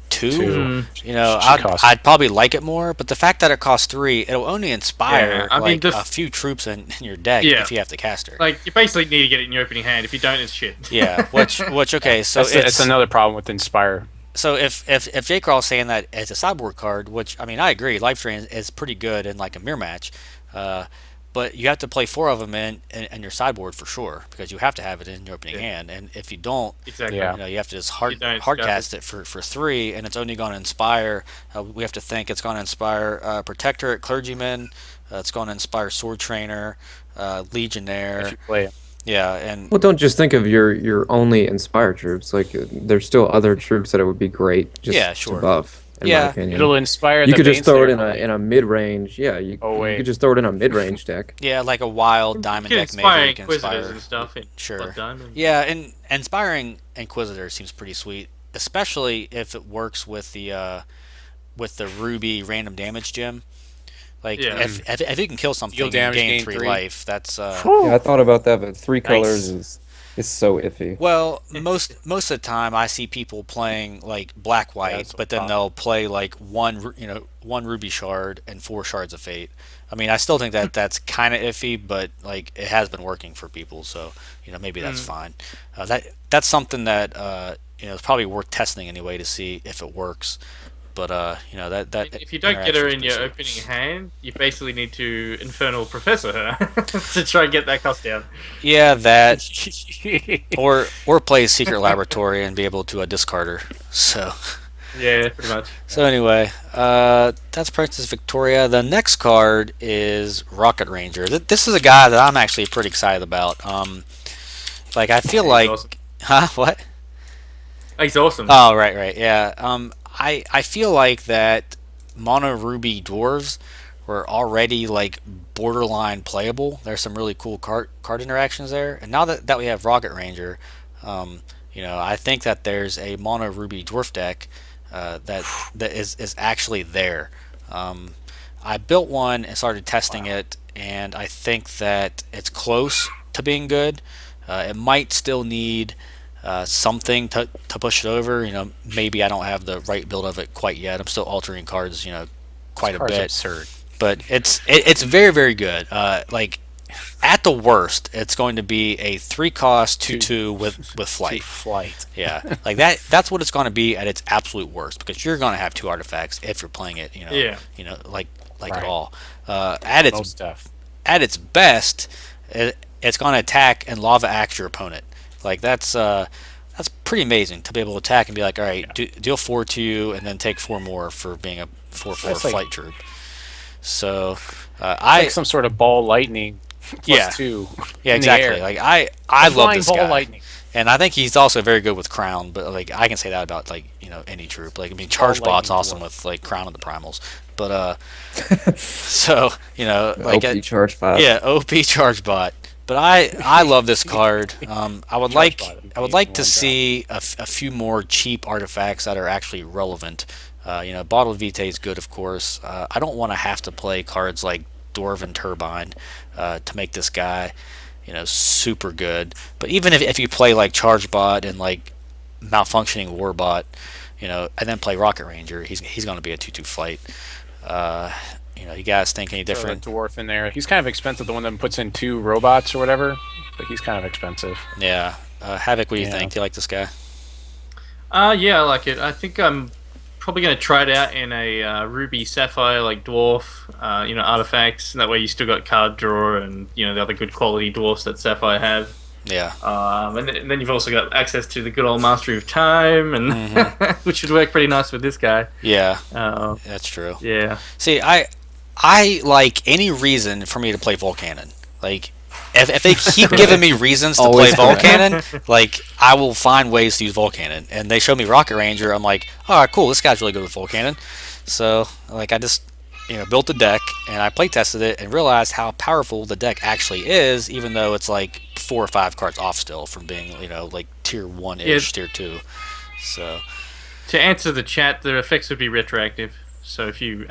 2, I'd probably like it more. But the fact that it costs 3, it'll only inspire a few troops in your deck if you have to cast her. Like you basically need to get it in your opening hand. If you don't, it's shit. Yeah, which okay, so it's another problem with Inspire. So if J. Crawl's saying that it's a sideboard card, which I mean I agree, Life Drain is pretty good in like a mirror match, but you have to play 4 of them in your sideboard for sure because you have to have it in your opening hand, and if you don't, Exactly. you have to just hard cast it for 3, and it's only going to inspire. We have to think it's going to inspire Protectorate, Clergyman, it's going to inspire Sword Trainer, Legionnaire. If you play it. Yeah, and Well, don't just think of your only inspired troops. Like there's still other troops that it would be great just to buff. In my opinion. It'll inspire. You could just throw it in a mid range. Yeah, you could just throw it in a mid range deck. yeah, like a wild diamond You can deck inspire maybe you can Inquisitors inspire. and stuff. Sure. Done. Yeah, and inspiring Inquisitor seems pretty sweet, especially if it works with the Ruby random damage gem. Like if you can kill something and damage, gain gain 3 3. life, that's Yeah, I thought about that, but 3 colors is so iffy. well, most of the time I see people playing like black white, but then they'll play like one Ruby shard and 4 shards of fate. I mean, I still think that that's kind of iffy, but like it has been working for people, so maybe that's fine. That's something that is probably worth testing anyway to see if it works. But that If you don't get her in your interaction opening hand, you basically need to Infernal Professor her to try and get that cost down. yeah, that or play Secret Laboratory and be able to discard her. So Yeah, pretty much. so anyway, that's Princess Victoria. The next card is Rocket Ranger. This is a guy that I'm actually pretty excited about. Like I feel like, awesome. huh? What? He's awesome. Oh, right, yeah. I feel like that Mono Ruby Dwarves were already like borderline playable. There's some really cool card interactions there, and now that we have Rocket Ranger, I think that there's a Mono Ruby Dwarf deck that is actually there. I built one and started testing it, and I think that it's close to being good. It might still need something to push it over. Maybe I don't have the right build of it quite yet. I'm still altering cards, quite a bit. Absurd. But it's very, very good. Like at the worst, it's going to be a 3-cost 2/2 with flight. Flight. Yeah, like that's what it's going to be at its absolute worst, because you're going to have 2 artifacts if you're playing it. Like Right. at all. At Most stuff. its best, it's going to attack and lava axe your opponent. Like that's pretty amazing to be able to attack and be like, all right, deal 4 to you, and then take 4 more for being a 4/4 flight troop. So Like some sort of ball lightning. +2. Yeah, in the exactly. air. Like I love Flying this ball guy. lightning. And I think he's also very good with Crown, but like I can say that about like any troop. Like I mean, Charge Bot's awesome with like Crown of the Primals, but so like OP Charge Bot. yeah, OP Charge Bot. But I love this card. I would like to see a few more cheap artifacts that are actually relevant. Bottled Vitae is good, of course. I don't want to have to play cards like Dwarven Turbine to make this guy super good. But even if you play like Charge Bot and like Malfunctioning Warbot, and then play Rocket Ranger, he's going to be a 2/2 fight. You guys think any different? Throw the dwarf in there. He's kind of expensive. The one that puts in 2 robots or whatever, but he's kind of expensive. Yeah. Havoc, what do you think? Do you like this guy? Yeah, I like it. I think I'm probably going to try it out in a Ruby Sapphire like dwarf, artifacts. And that way you still got card draw and the other good quality dwarfs that Sapphire have. Yeah. And then you've also got access to the good old Mastery of Time, and which should work pretty nice with this guy. Yeah. That's true. Yeah. See, I like any reason for me to play Volcanon. Like, if they keep giving me reasons to play Volcanon, like, I will find ways to use Volcanon. And they show me Rocket Ranger, I'm like, alright, cool, this guy's really good with Volcanon. So, like, I just, built a deck, and I play tested it, and realized how powerful the deck actually is, even though it's, like, 4 or 5 cards off still from being, like, tier 1-ish, tier 2. So... To answer the chat, the effects would be retroactive. So if you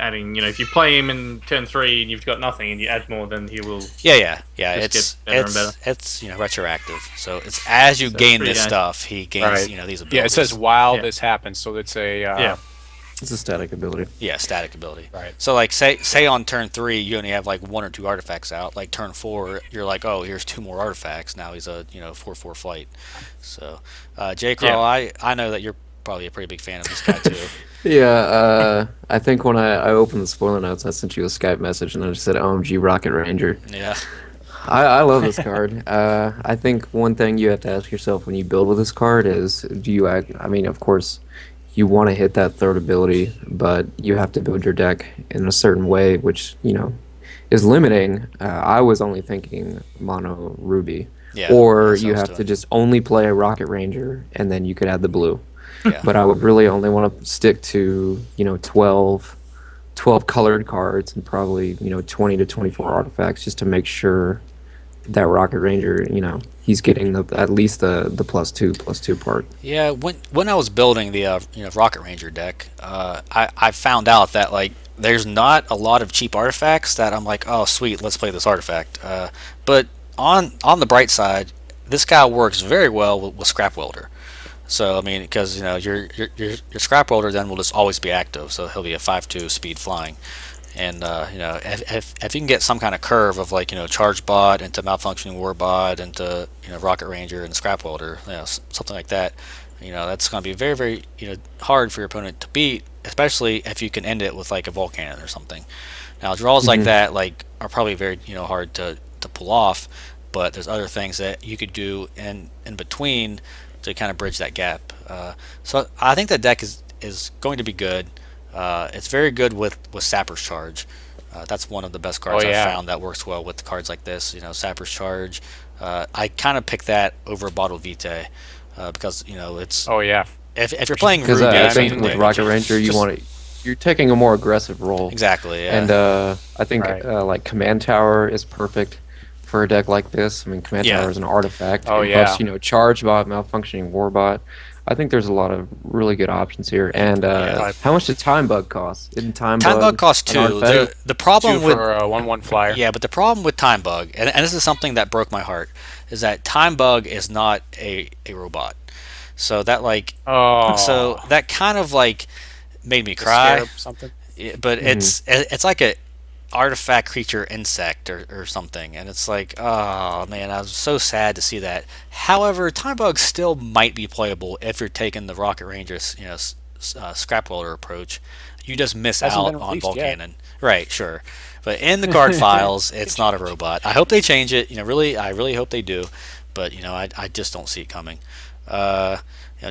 play him in turn 3 and you've got nothing and you add more, then he will. Yeah. It's retroactive. So it's as you gain this stuff, he gains these abilities. Yeah, it says while this happens, so it's a It's a static ability. Yeah, static ability. Right. So like say on turn 3 you only have like 1 or 2 artifacts out. Like turn 4 you're like, oh, here's 2 more artifacts. Now he's a 4/4 flight. So J. Crow, I know that you're probably a pretty big fan of this guy too. Yeah, I think when I opened the spoiler notes, I sent you a Skype message and I just said OMG Rocket Ranger. Yeah. I love this card. I think one thing you have to ask yourself when you build with this card is, of course, you want to hit that third ability, but you have to build your deck in a certain way, which, is limiting. I was only thinking mono Ruby. Yeah, or you have to just only play a Rocket Ranger, and then you could add the blue. Yeah. But I would really only want to stick to 12 colored cards and probably 20 to 24 artifacts just to make sure that Rocket Ranger he's getting at least the +2/+2 part. Yeah, when I was building the Rocket Ranger deck, I found out that like there's not a lot of cheap artifacts that I'm like, oh sweet, let's play this artifact. But on the bright side, this guy works very well with Scrap Welder. So I mean, because your Scrap Welder then will just always be active, so he'll be a 5/2 speed flying, and if you can get some kind of curve of like Charge Bot into Malfunctioning Warbot into Rocket Ranger and Scrap Welder, something like that, that's going to be very very hard for your opponent to beat, especially if you can end it with like a Volcanon or something. Now draws like that are probably very hard to pull off, but there's other things that you could do in between to kind of bridge that gap. So I think the deck is going to be good. It's very good with Sapper's Charge. That's one of the best cards I've found that works well with cards like this. Sapper's Charge. I kind of pick that over Bottled Vitae because it's. Oh yeah. If you're playing because Ruby, I think with Rocket Ranger you're taking a more aggressive role. Exactly. Yeah. And I think like Command Tower is perfect for a deck like this. I mean, Command Tower is an artifact. Oh, Plus, Charge Bot, Malfunctioning Warbot. I think there's a lot of really good options here. And how much did Time Bug cost? Didn't Time Bug cost 2. The problem 2 with for a 1/1 flyer. Yeah, but the problem with Time Bug, and this is something that broke my heart, is that Time Bug is not a robot. So that so that kind of like made me cry. Something. But it's like a artifact creature insect or something, and it's like, oh man, I was so sad to see that. However, Time Bug still might be playable if you're taking the Rocket Rangers Scrap Welder approach. You just miss out on Volcanon. Right, sure, but in the card files it's not a robot. I hope they change it, I really hope they do, but I just don't see it coming.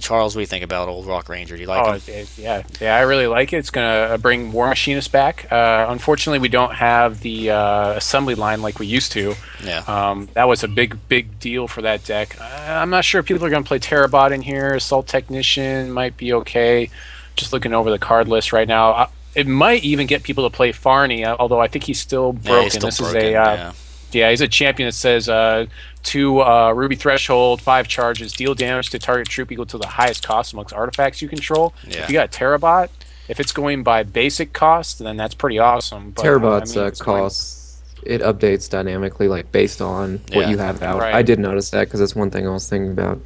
Charles, what do you think about Old Rock Ranger? Do you like him? Yeah, I really like it. It's gonna bring War Machinist back. Unfortunately, we don't have the assembly line like we used to. Yeah. That was a big deal for that deck. I'm not sure if people are gonna play Terabot in here. Assault Technician might be okay. Just looking over the card list right now, it might even get people to play Farney. Although I think he's still broken. He's still This broken, is a yeah. yeah, he's a champion that says 2 Ruby Threshold, 5 charges, deal damage to target troop equal to the highest cost amongst artifacts you control. Yeah. If you got Terabot, if it's going by basic cost, then that's pretty awesome. But, Terabot's costs, it updates dynamically, like based on what you have out. Right. I did notice that because that's one thing I was thinking about.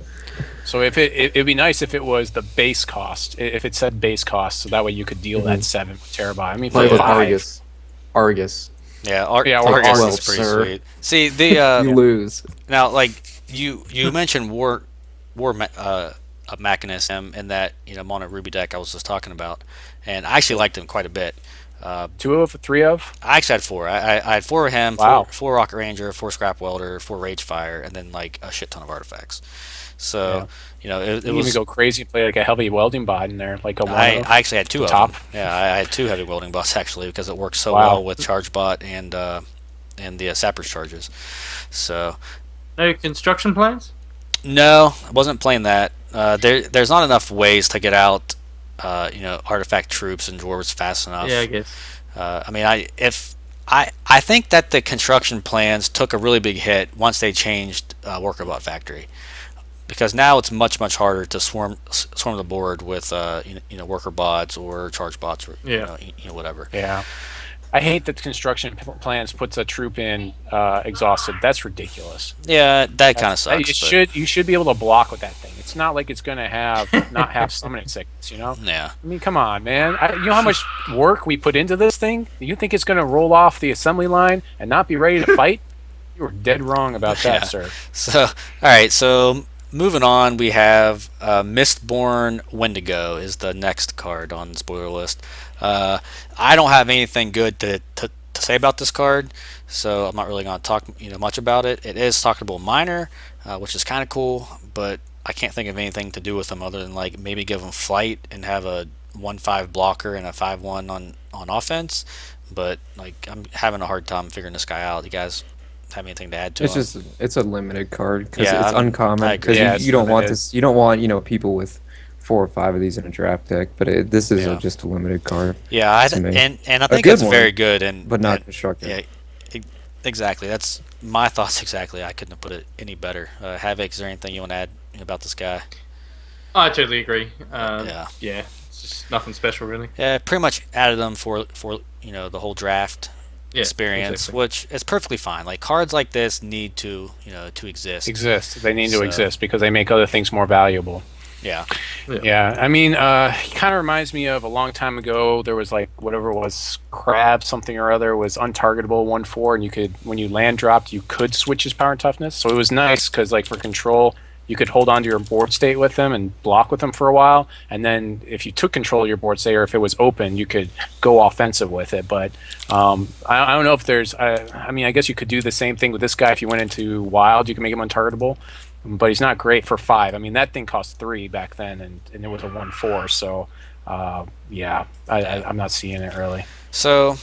So if it'd be nice if it was the base cost, if it said base cost, so that way you could deal that 7 with Terabot. I mean, for Like with 5. Argus. Yeah, Yeah, Argus well, is pretty sir. sweet. See, the You lose. now, like you mentioned mechanism in that mono Ruby deck I was just talking about, and I actually liked him quite a bit. 2 of, 3 of? I actually had 4. I had 4 of him, Wow. 4 Rocket Ranger, 4 Scrap Welder, 4 Rage Fire, and then like a shit ton of artifacts. So it You was. even go crazy and play like a heavy welding bot in there, like a one. I actually had 2 of top. them. Yeah, I had 2 heavy welding bots actually because it works so Wow. well with Charge Bot and the Sapper's charges. So No construction plans? no, I wasn't playing that. There's not enough ways to get out, artifact troops and dwarves fast enough. Yeah, I guess. I mean, I think that the construction plans took a really big hit once they changed Worker Bot Factory, because now it's much harder to swarm the board with worker bots or charge bots or whatever. Yeah. I hate that construction plans puts a troop in exhausted. That's ridiculous. Yeah, that kind of sucks. You should be able to block with that thing. It's not like it's gonna not have summoning sickness. Yeah. I mean, come on, man. You know how much work we put into this thing? You think it's gonna roll off the assembly line and not be ready to fight? You were dead wrong about that, sir. So, all right. So moving on, we have Mistborn Wendigo is the next card on the spoiler list. I don't have anything good to say about this card, so I'm not really going to talk much about it. It is talkable minor, which is kind of cool, but I can't think of anything to do with them other than like maybe give them flight and have a 1/5 blocker and a 5/1 on offense. But like I'm having a hard time figuring this guy out. You guys have anything to add to him? It's a limited card because Yeah, it's uncommon. Because Yeah, you don't want limited. this. You don't want people with 4 or 5 of these in a draft deck. But this is Yeah. just a limited card. Yeah, to me. and I think good it's one, very good, and but not and- constructive. Yeah, exactly. That's my thoughts exactly. I couldn't have put it any better. Havoc, is there anything you want to add about this guy? I totally agree. Yeah. It's just nothing special, really. Yeah, pretty much added them for the whole draft Yeah, experience, exactly. which is perfectly fine. Like cards like this need to to exist. They need to So- exist because they make other things more valuable. Yeah, Yeah, I mean, he kind of reminds me of a long time ago. There was like whatever it was, crab something or other was untargetable 1/4, and you could when you land dropped, you could switch his power and toughness. So it was nice because like for control, you could hold on to your board state with them and block with them for a while, and then if you took control of your board state or if it was open, you could go offensive with it. But I don't know if there's. I mean, I guess you could do the same thing with this guy if you went into wild. You can make him untargetable. But he's not great for 5. I mean, that thing cost 3 back then, and it was a 1/4. So, I'm not seeing it really. So,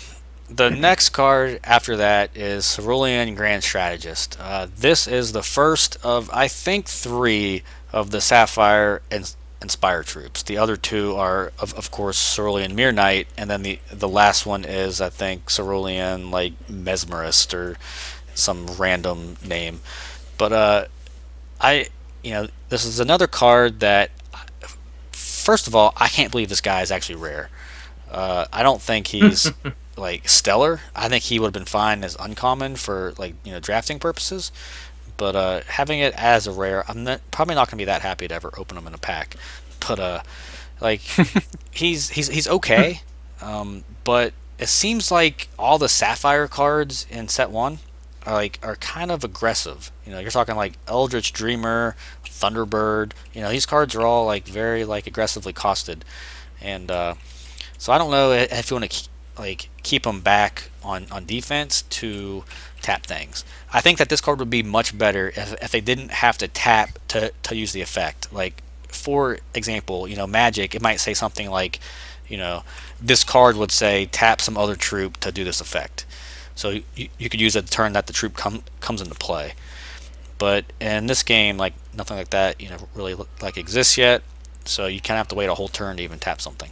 the next card after that is Cerulean Grand Strategist. This is the first of, I think, 3 of the Sapphire and Spire troops. The other 2 are, of course, Cerulean Mirror Knight, and then the last one is, I think, Cerulean, like, Mesmerist or some random name. But, this is another card that, first of all, I can't believe this guy is actually rare. I don't think he's like stellar. I think he would have been fine as uncommon for drafting purposes. But having it as a rare, probably not going to be that happy to ever open him in a pack. But he's okay. But it seems like all the Sapphire cards in set 1 are kind of aggressive. You're talking like Eldritch Dreamer, Thunderbird. These cards are all like very aggressively costed, and so I don't know if you want to keep them back on defense to tap things. I think that this card would be much better if they didn't have to tap to use the effect. Like for example, Magic, it might say something like, you know, this card would say tap some other troop to do this effect. So you could use it to turn that the troop comes into play. But in this game, like nothing like that, really like exists yet. So you kind of have to wait a whole turn to even tap something.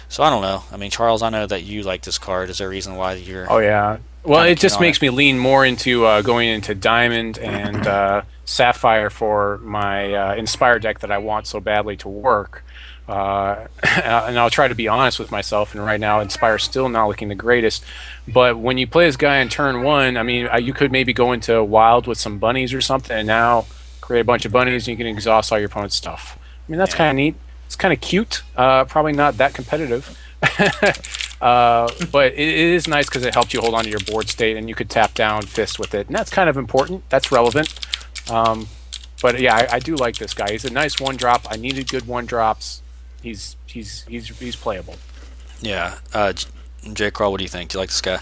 So I don't know. I mean, Charles, I know that you like this card. Is there a reason why you're? Oh yeah. Well, kinda it just keen on makes me lean more into going into Diamond and Sapphire for my Inspire deck that I want so badly to work. And I'll try to be honest with myself. And right now, Inspire's still not looking the greatest. But when you play this guy in turn one, I mean, you could maybe go into Wild with some bunnies or something, and now create a bunch of bunnies, and you can exhaust all your opponent's stuff. I mean, that's kind of neat. It's kind of cute. Probably not that competitive. But it is nice because it helps you hold on to your board state, and you could tap down Fist with it, and that's kind of important. That's relevant. But yeah, I do like this guy. He's a nice one drop. I needed good one drops. He's playable. Yeah. J. Crawl, what do you think? Do you like this guy?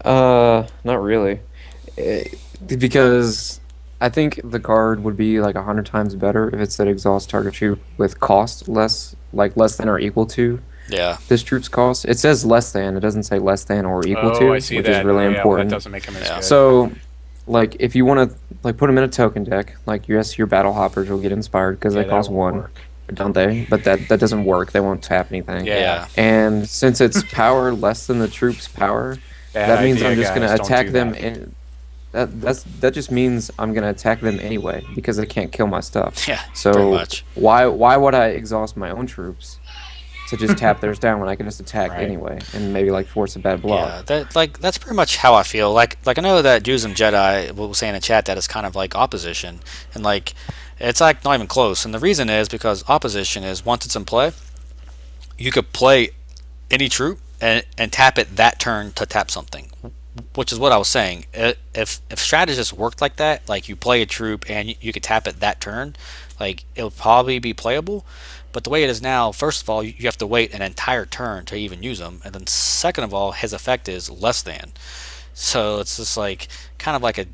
Not really, because I think the card would be like 100 times better if it said exhaust target troop with cost less than or equal to Yeah. this troop's cost. It says less than. It doesn't say less than or equal to, I see which that. is really Yeah, well, important. that doesn't make him as good. So, like, if you want to like put them in a token deck, like yes, your battle hoppers will get inspired because Yeah, they cost that won't 1, work. don't they? But that doesn't work. They won't tap anything. Yeah. And since it's power less than the troop's power, Bad that means idea, I'm just guys. gonna Don't attack do them. that. That just means I'm gonna attack them anyway because they can't kill my stuff. Yeah. Pretty So much. why would I exhaust my own troops to just tap theirs down when I can just attack Right. anyway and maybe like force a bad block? Yeah, that's pretty much how I feel. Like I know that Jews and Jedi will say in the chat that it's kind of like opposition, and like it's like not even close. And the reason is because opposition is once it's in play, you could play any troop and tap it that turn to tap something, which is what I was saying. If strategists worked like that, like you play a troop and you could tap it that turn, like it would probably be playable. But the way it is now, first of all, you have to wait an entire turn to even use him, and then second of all, his effect is less than. So it's just like kind of like a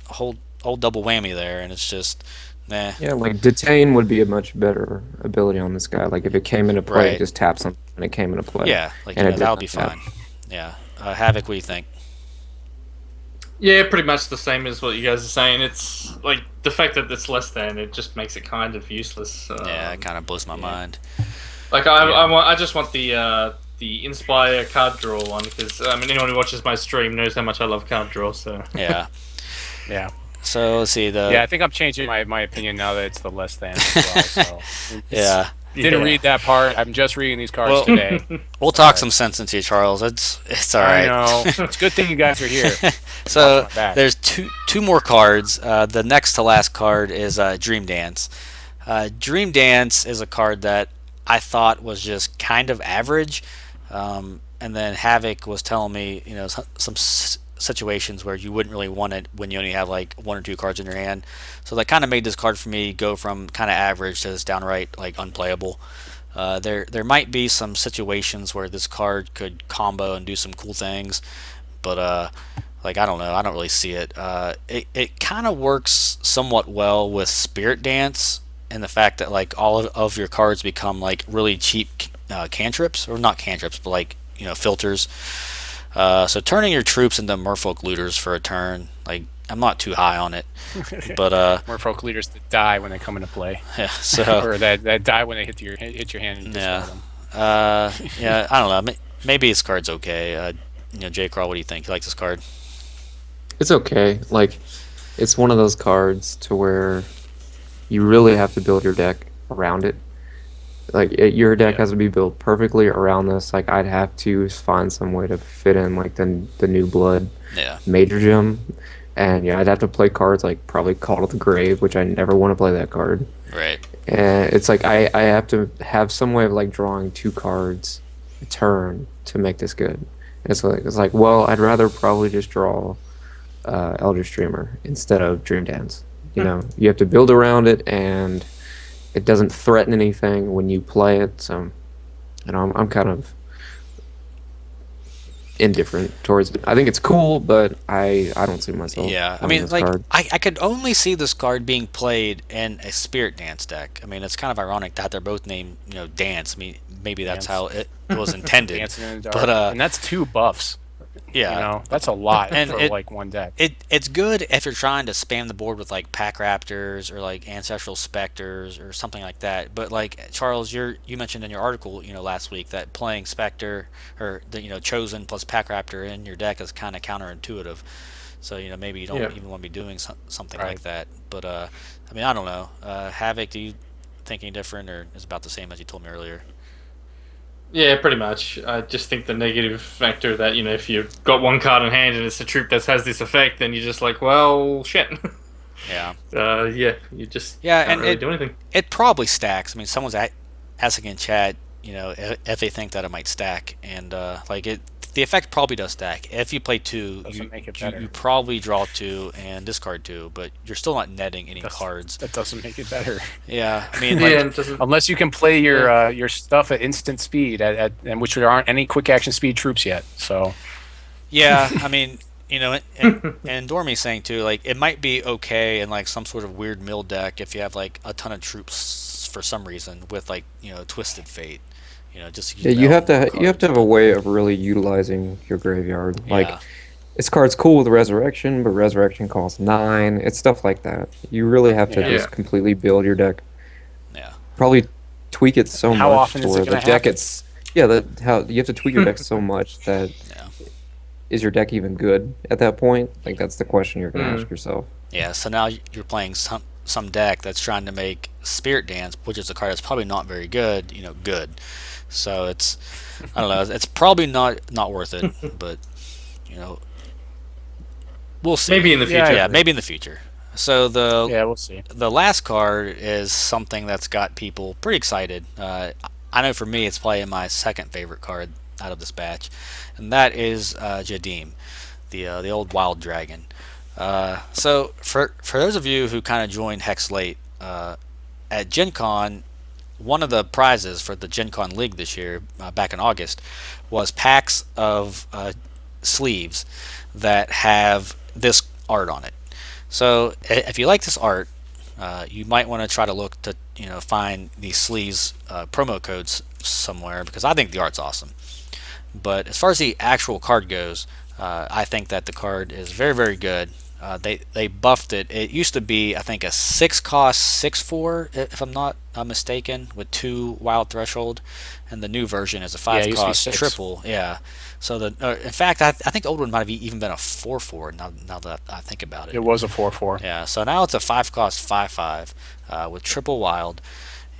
whole double whammy there, and it's just nah. Yeah, like detain would be a much better ability on this guy. Like if it came into play, Right. just tap something and it came into play. Yeah, like And it that would did be not fine. Yeah, Havoc, what do you think? Yeah, pretty much the same as what you guys are saying. It's like the fact that it's less than, it just makes it kind of useless. Yeah, it kind of blows my mind. Like I just want the Inspire card draw one because anyone who watches my stream knows how much I love card draw. So Yeah. Yeah. So let's see Yeah, I think I'm changing my opinion now that it's the less than as well. So Yeah. didn't read that part. I'm just reading these cards today. We'll talk some sense into you, Charles. It's all right. I know. It's a good thing you guys are here. So Watch my back. there's two more cards. The next to last card is Dream Dance. Dream Dance is a card that I thought was just kind of average, and then Havoc was telling me some situations where you wouldn't really want it when you only have like 1 or 2 cards in your hand. So that kind of made this card for me go from kind of average to just downright like unplayable. There might be some situations where this card could combo and do some cool things, but like I don't know, I don't really see it. It kind of works somewhat well with Spirit Dance, and the fact that like all of your cards become like really cheap cantrips, or not cantrips, but like filters. So turning your troops into merfolk looters for a turn, like I'm not too high on it, but Merfolk leaders that die when they come into play, yeah. So or that die when they hit your hand. And you yeah, discard them. yeah. I don't know. Maybe this card's okay. J. Crawl, what do you think? You like this card? It's okay. Like it's one of those cards to where you really have to build your deck around it. Like your deck has to be built perfectly around this. Like I'd have to find some way to fit in like the new blood Yeah. major gem, and yeah, I'd have to play cards like probably Call to the Grave, which I never want to play that card. Right. And it's like I have to have some way of like drawing 2 cards a turn to make this good. And it's like well, I'd rather probably just draw Elder Streamer instead of Dream Dance. You have to build around it, and it doesn't threaten anything when you play it. So, I'm kind of indifferent towards it. I think it's cool, but I don't see myself. Yeah, I playing mean, this like, card. I could only see this card being played in a Spirit Dance deck. I mean, it's kind of ironic that they're both named, Dance. I mean, maybe that's Dance. how it was intended. Dancing in the dark. But and that's 2 buffs. yeah, That's a lot And for it- like one deck. it's good if you're trying to spam the board with like Pack Raptors or like Ancestral Specters or something like that. But like Charles, you mentioned in your article, last week that playing Spectre or the Chosen plus Pack Raptor in your deck is kind of counterintuitive. So maybe you don't Yeah. even want to be doing something Right. like that. But I mean, I don't know. Havoc, do you think any different, or is it about the same as you told me earlier? Yeah, pretty much. I just think the negative factor that, if you've got one card in hand and it's a troop that has this effect, then you're just like, well, shit. Yeah. Yeah, you just Yeah, can't and really do anything. It probably stacks. I mean, someone's asking in chat, if they think that it might stack, and like the effect probably does stack. If you play 2, Doesn't make it you better. probably draw 2 and discard 2, but you're still not netting any cards. That doesn't make it better. Yeah, I mean, Yeah, like, and it doesn't. Unless you can play your stuff at instant speed, and which there aren't any quick action speed troops yet. So yeah, I mean, and Dormy's saying too, like, it might be okay in like some sort of weird mill deck if you have like a ton of troops for some reason with like Twisted Fate, just to keep Yeah, you have out to have a way of really utilizing your graveyard. Like, Yeah. this card's cool with Resurrection, but Resurrection costs 9. It's stuff like that. You really have to Yeah. just completely build your deck. Yeah. Probably tweak it so How much often to is it where the gonna deck happen? it's yeah, how you have to tweak your deck so much that Yeah. is your deck even good at that point? Like, that's the question you're gonna ask yourself. Yeah, so now you're playing some deck that's trying to make Spirit Dance, which is a card that's probably not very good, good. So it's, I don't know, it's probably not worth it, but we'll see. Maybe in the future. Yeah, maybe in the future. So yeah, we'll see. the last card is something that's got people pretty excited. I know for me, it's probably my second favorite card out of this batch, and that is Jadim, the old wild dragon. So for those of you who kind of joined Hex late, at Gen Con, one of the prizes for the Gen Con League this year, back in August, was packs of sleeves that have this art on it. So if you like this art, you might want to try to look to find these sleeves promo codes somewhere, because I think the art's awesome. But as far as the actual card goes, I think that the card is very, very good. They buffed it. It used to be, I think, a 6-cost 6/4, if I'm not mistaken, with 2 wild threshold, and the new version is a Yeah, it used to be 5-cost 6. triple. Yeah. So in fact, I think the old one might have even been a 4/4. Now that I think about it. It was a 4/4. Yeah. So now it's a 5-cost 5/5 with triple wild,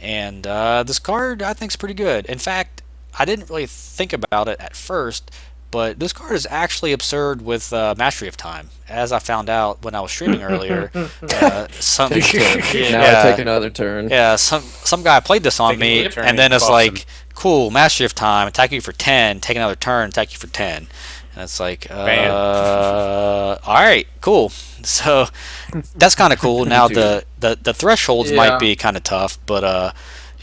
and this card I think is pretty good. In fact, I didn't really think about it at first, but this card is actually absurd with Mastery of Time, as I found out when I was streaming earlier. Some Now yeah, I take another turn. yeah, some guy played this on Taking me, another turn and then and it's buffs like, him. cool, Mastery of Time, attack you for 10, take another turn, attack you for 10. And it's like, Bam. all right, cool. So that's kind of cool. Now the thresholds Yeah. might be kind of tough, but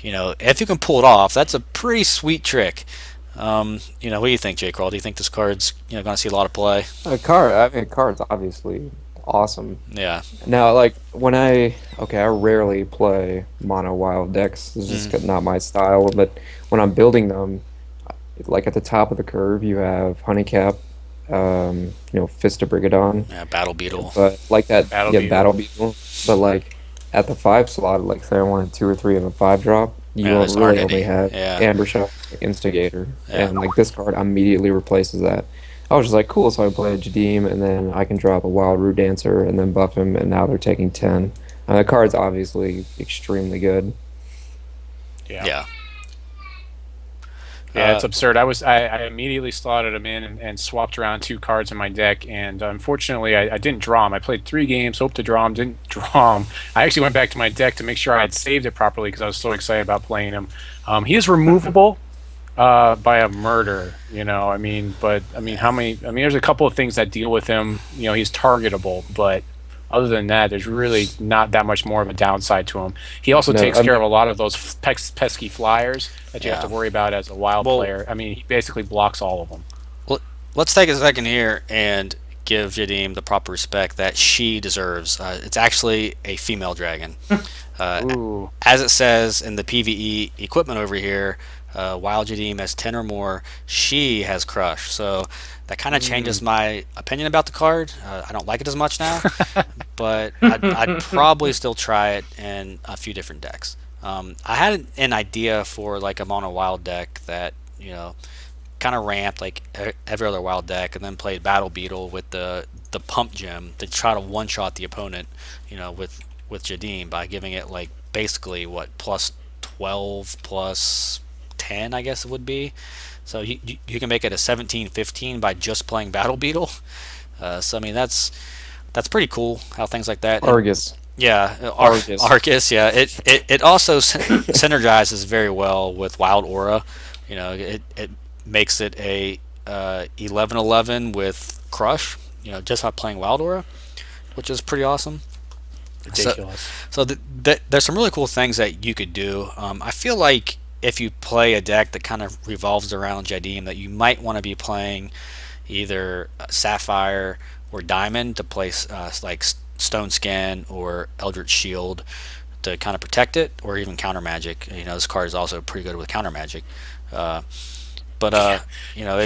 if you can pull it off, that's a pretty sweet trick. What do you think, J. Crawl? Do you think this card's going to see a lot of play? Card's obviously awesome. Yeah, Now, like, I rarely play mono wild decks. It's just not my style. But when I'm building them, like at the top of the curve, you have Honeycap, Fist of Brigadon. yeah, Battle Beetle. But like that, Battle yeah, Beetle. Battle Beetle. But like at the 5 slot, like say I wanted 2 or 3 of a 5-drop, you Yeah, won't there's really already- only have yeah. Amber Shot, Instigator, Yeah. and like this card immediately replaces that. I was just like, cool, so I play a Jadim, and then I can drop a Wild Root Dancer, and then buff him, and now they're taking 10. The card's obviously extremely good. Yeah. Yeah, it's absurd. I immediately slotted him in and swapped around 2 cards in my deck, and unfortunately I didn't draw him. I played 3 games, hoped to draw him, didn't draw him. I actually went back to my deck to make sure I had saved it properly because I was so excited about playing him. He is removable by a murder, I mean, but I mean, there's a couple of things that deal with him. He's targetable, but other than that, there's really not that much more of a downside to him. He also No, takes I mean- care of a lot of those pesky flyers that you have to Yeah. worry about as a wild Well- player. I mean, he basically blocks all of them. let's take a second here and give Jadim the proper respect that she deserves. It's actually a female dragon. Ooh. As it says in the PvE equipment over here, while Jadim has 10 or more, she has Crush. So that kind of changes my opinion about the card. I don't like it as much now, but I'd probably still try it in a few different decks. I had an idea for like a mono wild deck that, kind of ramped like every other wild deck, and then played Battle Beetle with the pump gem to try to one shot the opponent, with Jadim by giving it like basically what plus 12 plus 10 I guess it would be. So you can make it a 17-15 by just playing Battle Beetle. So I mean that's pretty cool how things like that. Argus. Yeah, Argus. Arcus. Yeah, it also synergizes very well with Wild Aura. It makes it a 11-11 with Crush. Just by playing Wild Aura, which is pretty awesome. Ridiculous. So there's some really cool things that you could do. I feel like if you play a deck that kind of revolves around Jadim, that you might want to be playing either Sapphire or Diamond to place like Stone Skin or Eldritch Shield to kind of protect it, or even Counter Magic. This card is also pretty good with Counter Magic. But it's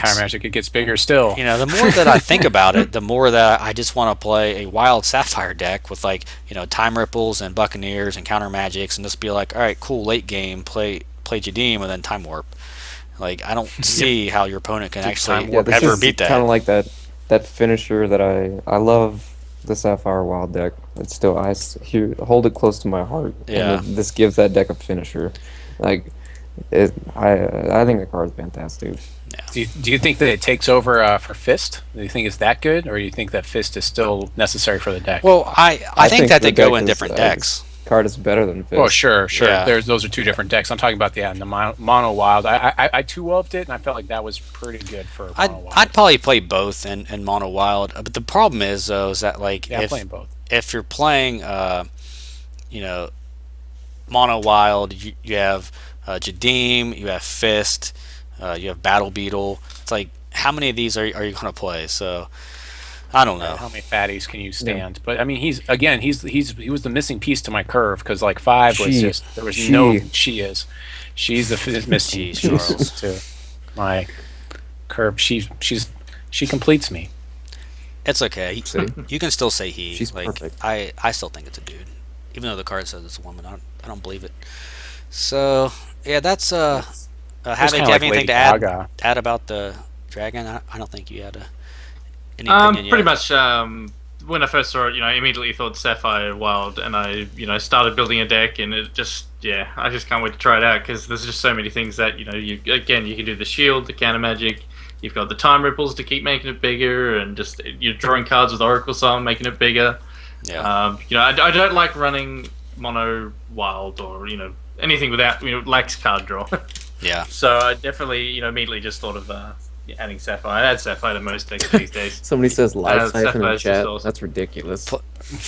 Counter Magic, it gets bigger still. the more that I think about it, the more that I just want to play a wild Sapphire deck with like Time Ripples and Buccaneers and Counter Magics, and just be like, all right, cool, late game play Jadim and then Time Warp. Like I don't see how your opponent can actually this ever is beat that. Kind of like that finisher that I love. The Sapphire Wild deck. It's still hold it close to my heart. Yeah. And this gives that deck a finisher. Like I think the card's fantastic. Yeah. Do you think that it takes over for Fist? Do you think it's that good, or do you think that Fist is still necessary for the deck? Well, I think that the they go deck in is, different decks. Card is better than Fist. Oh, sure. Yeah. Those are two different decks. I'm talking about the mono wild. I too loved it, and I felt like that was pretty good for mono wild. I'd probably play both in Mono Wild, but the problem is though is that like I'm playing both. If you're playing Mono Wild, you have Jadim, you have Fist, you have Battle Beetle. It's like how many of these are you going to play? So I don't know. How many fatties can you stand? Yeah. But I mean, he was the missing piece to my curve, because like 5 was just there was she's the missing piece to my curve. She completes me. It's okay. You can still say he. She's like perfect. I still think it's a dude, even though the card says it's a woman. I don't believe it. So yeah, that's Havoc. Do you have anything to add about the dragon? I don't think you had any opinion yet. Pretty much. When I first saw it, I immediately thought Sapphire Wild, and I, started building a deck, and it just, I just can't wait to try it out, because there's just so many things that, you can do the shield, the counter magic, you've got the time ripples to keep making it bigger, and just you're drawing cards with Oracle Summon, making it bigger. Yeah. I don't like running mono wild or anything without lacks card draw. Yeah. So I definitely immediately just thought of adding Sapphire. I add Sapphire to most decks these days. Somebody says Life Siphon in Sapphire's chat. just awesome. That's ridiculous.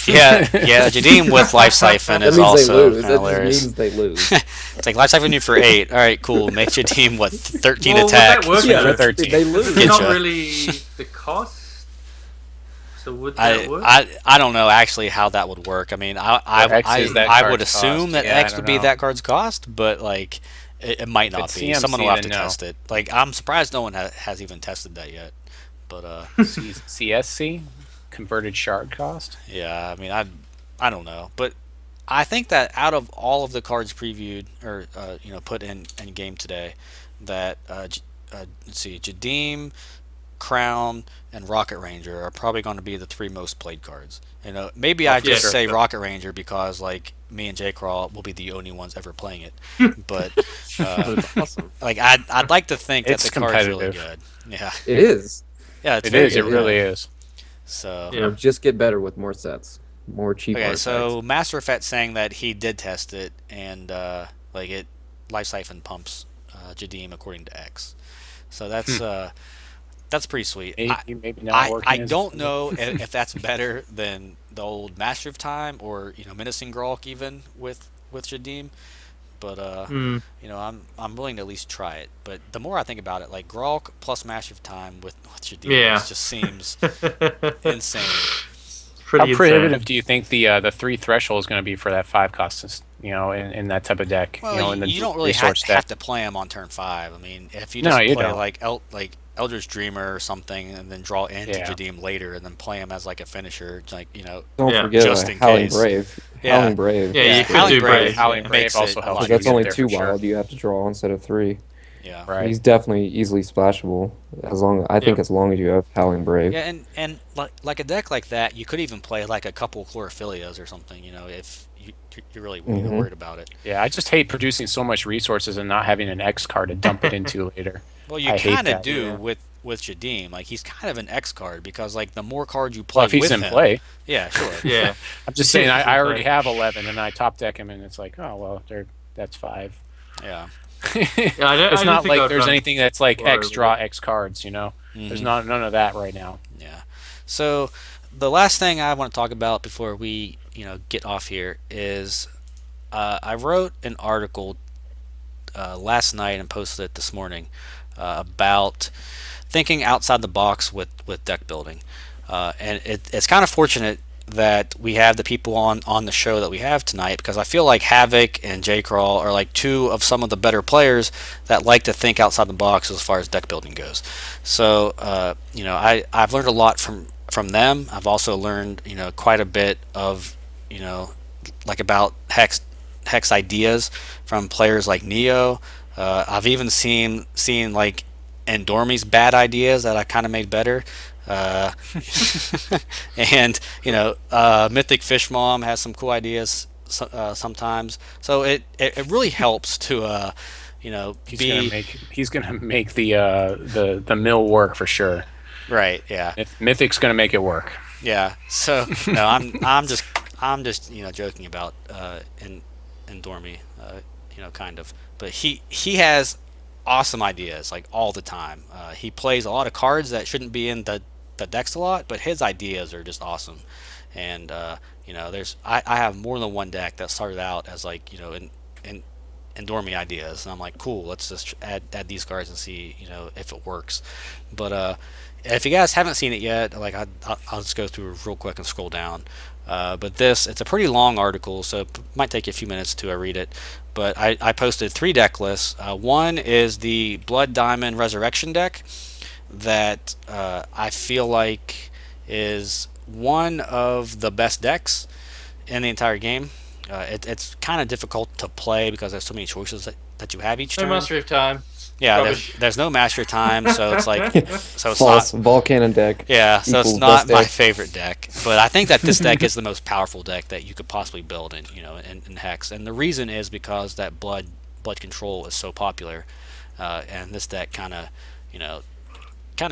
Yeah, Jadim with Life Siphon That is means also they lose. kind That of hilarious. just means they lose. It's like Life Siphon you for 8. All right, cool. Make Jadim 13 Well, would attack. that work? Yeah, Yeah, 13. They lose. It's not Getcha. really the cost. So would that work? I don't know actually how that would work. I mean, X is that I would card's assume cost. that Yeah, I X don't would be know. that card's cost, but like it might If not it's be. CMC, Someone will have to then no. test it. Like I'm surprised no one has even tested that yet. But CSC converted shard cost. yeah, I mean I don't know, but I think that out of all of the cards previewed or put in game today, that let's see, Jadim, Crown, and Rocket Ranger are probably going to be the 3 most played cards. Maybe I just sure. say Rocket Ranger because like me and J Crawl will be the only ones ever playing it. But That's awesome. like I'd like to think that It's the card's really competitive. good. Yeah, It is. yeah, it's It very is. It good. really is. So Yeah. Just get better with more sets. More cheap okay, artifacts. so Master Effect saying that he did test it and like it Life Siphon pumps Jadim according to X. So that's pretty sweet. Maybe not working. I as- don't know if that's better than the old Master of Time or Menacing Grok even with Jadim, but Mm. I'm willing to at least try it. But the more I think about it, like Grok plus Master of Time with your Yeah. demons just seems insane. How Pretty prohibitive insane. do you think the 3 threshold is going to be for that 5 cost? In that type of deck. Well, In the you don't really resource have deck. to play them on turn 5. I mean, if you No, just you play don't. like Elder's Dreamer or something, and then draw into Yeah. Jadim later, and then play him as like a finisher, like Don't Yeah. forget just in Howling case. Brave. Yeah. Howling Brave. Yeah, Yeah, you could Howling do Brave, Brave. Howling yeah. Brave makes also it a helps lot Because you that's get only there 2 for sure. wild. You have to draw instead of 3. Yeah. Right. He's definitely easily splashable. I think Yeah. as long as you have Howling Brave. Yeah, and like a deck like that, you could even play like a couple Chlorophyllias or something, if you're really Mhm. worried about it. Yeah, I just hate producing so much resources and not having an X card to dump it into later. Well, you I hate kind of that. do Yeah. with Jadim. Like he's kind of an X card because like the more cards you Well, play if he's with in him, play, yeah, sure. Yeah. I'm just saying If he's in I already play. have 11 and I top deck him and it's like, oh well, that's 5. Yeah. It's I don't not think like I'd there's run anything that's like Flora X with draw it. X cards. There's Mhm. none of that right now. Yeah. So the last thing I want to talk about before we get off here is I wrote an article last night and posted it this morning about thinking outside the box with deck building, and it's kind of fortunate that we have the people on the show that we have tonight because I feel like Havoc and J Crawl are like two of some of the better players that like to think outside the box as far as deck building goes. So I've learned a lot from them. I've also learned quite a bit of like about hex ideas from players like Neo. I've even seen like Endormi's bad ideas that I kind of made better. Uh, and Mythic Fish Mom has some cool ideas sometimes. So it really helps to He's gonna make the mill work for sure. right. Yeah. Mythic's gonna make it work. Yeah. So no, I'm just joking about Endormi, kind of. But he has awesome ideas like all the time. He plays a lot of cards that shouldn't be in the decks a lot, but his ideas are just awesome. And I have more than one deck that started out as like in Dormy ideas, and I'm like, cool, let's just add these cards and see if it works. But if you guys haven't seen it yet, like I'll just go through real quick and scroll down. But it's a pretty long article, so it might take you a few minutes to read it. But I posted 3 deck lists. One is the Blood Diamond Resurrection deck that I feel like is one of the best decks in the entire game. It's kind of difficult to play because there's so many choices that you have each No turn. Mastery of Time. Yeah, Rubbish. there's no Master Time, so it's like so it's False. not. Volcanic deck. Yeah, so it's equals not best my deck. favorite deck, but I think that this deck is the most powerful deck that you could possibly build in Hex, and the reason is because that blood control is so popular, and this deck kind of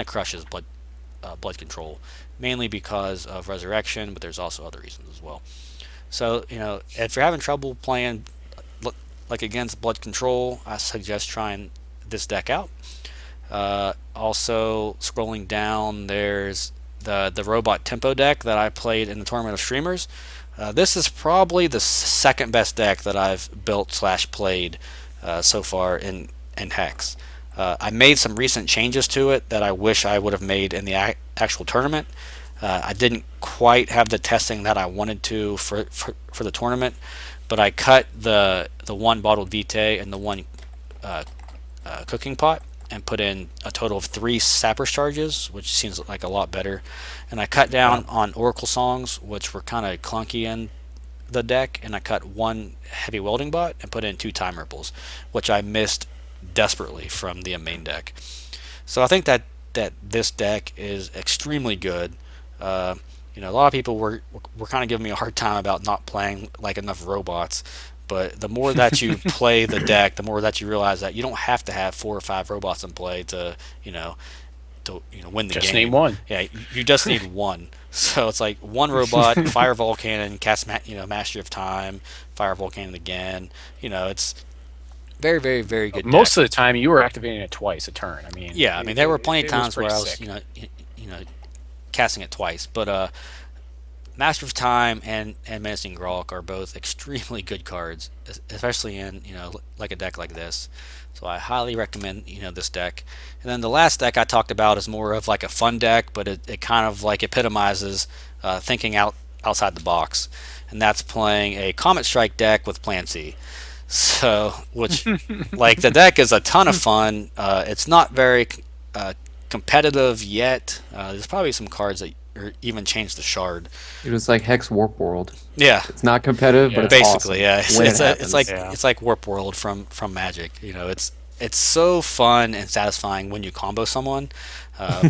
crushes blood control, mainly because of Resurrection, but there's also other reasons as well. So if you're having trouble playing like against blood control, I suggest trying this deck out. Also, scrolling down, there's the robot tempo deck that I played in the Tournament of Streamers. This is probably the second best deck that I've built / played so far in Hex. I made some recent changes to it that I wish I would have made in the actual tournament. I didn't quite have the testing that I wanted to for the tournament, but I cut the one bottled vitae and the one cooking pot and put in a total of 3 Sappers charges, which seems like a lot better. And I cut down on Oracle songs, which were kind of clunky in the deck, and I cut 1 heavy welding bot and put in 2 time ripples, which I missed desperately from the main deck. So I think that this deck is extremely good. A lot of people were kind of giving me a hard time about not playing like enough robots, but the more that you play the deck, the more that you realize that you don't have to have 4 or 5 robots in play to win the game. Just need one. Yeah, you just need one. So it's like 1 robot, fire volcanion, cast Mastery of Time, fire volcanion again. It's very, very, very good. Most deck. of the time, you were activating it twice a turn. There were plenty of it was times where pretty I was sick. casting it twice, but Master of Time and Menacing Grok are both extremely good cards, especially in like a deck like this. So I highly recommend this deck. And then the last deck I talked about is more of like a fun deck, but it kind of like epitomizes thinking outside the box, and that's playing a Comet Strike deck with Plan C. So, which like the deck is a ton of fun. It's not very competitive yet. There's probably some cards that or even change the shard. It was like Hex Warp World. Yeah, It's not competitive, but it's basically, awesome yeah. when It's it happens. it's like Warp World from Magic. It's so fun and satisfying when you combo someone,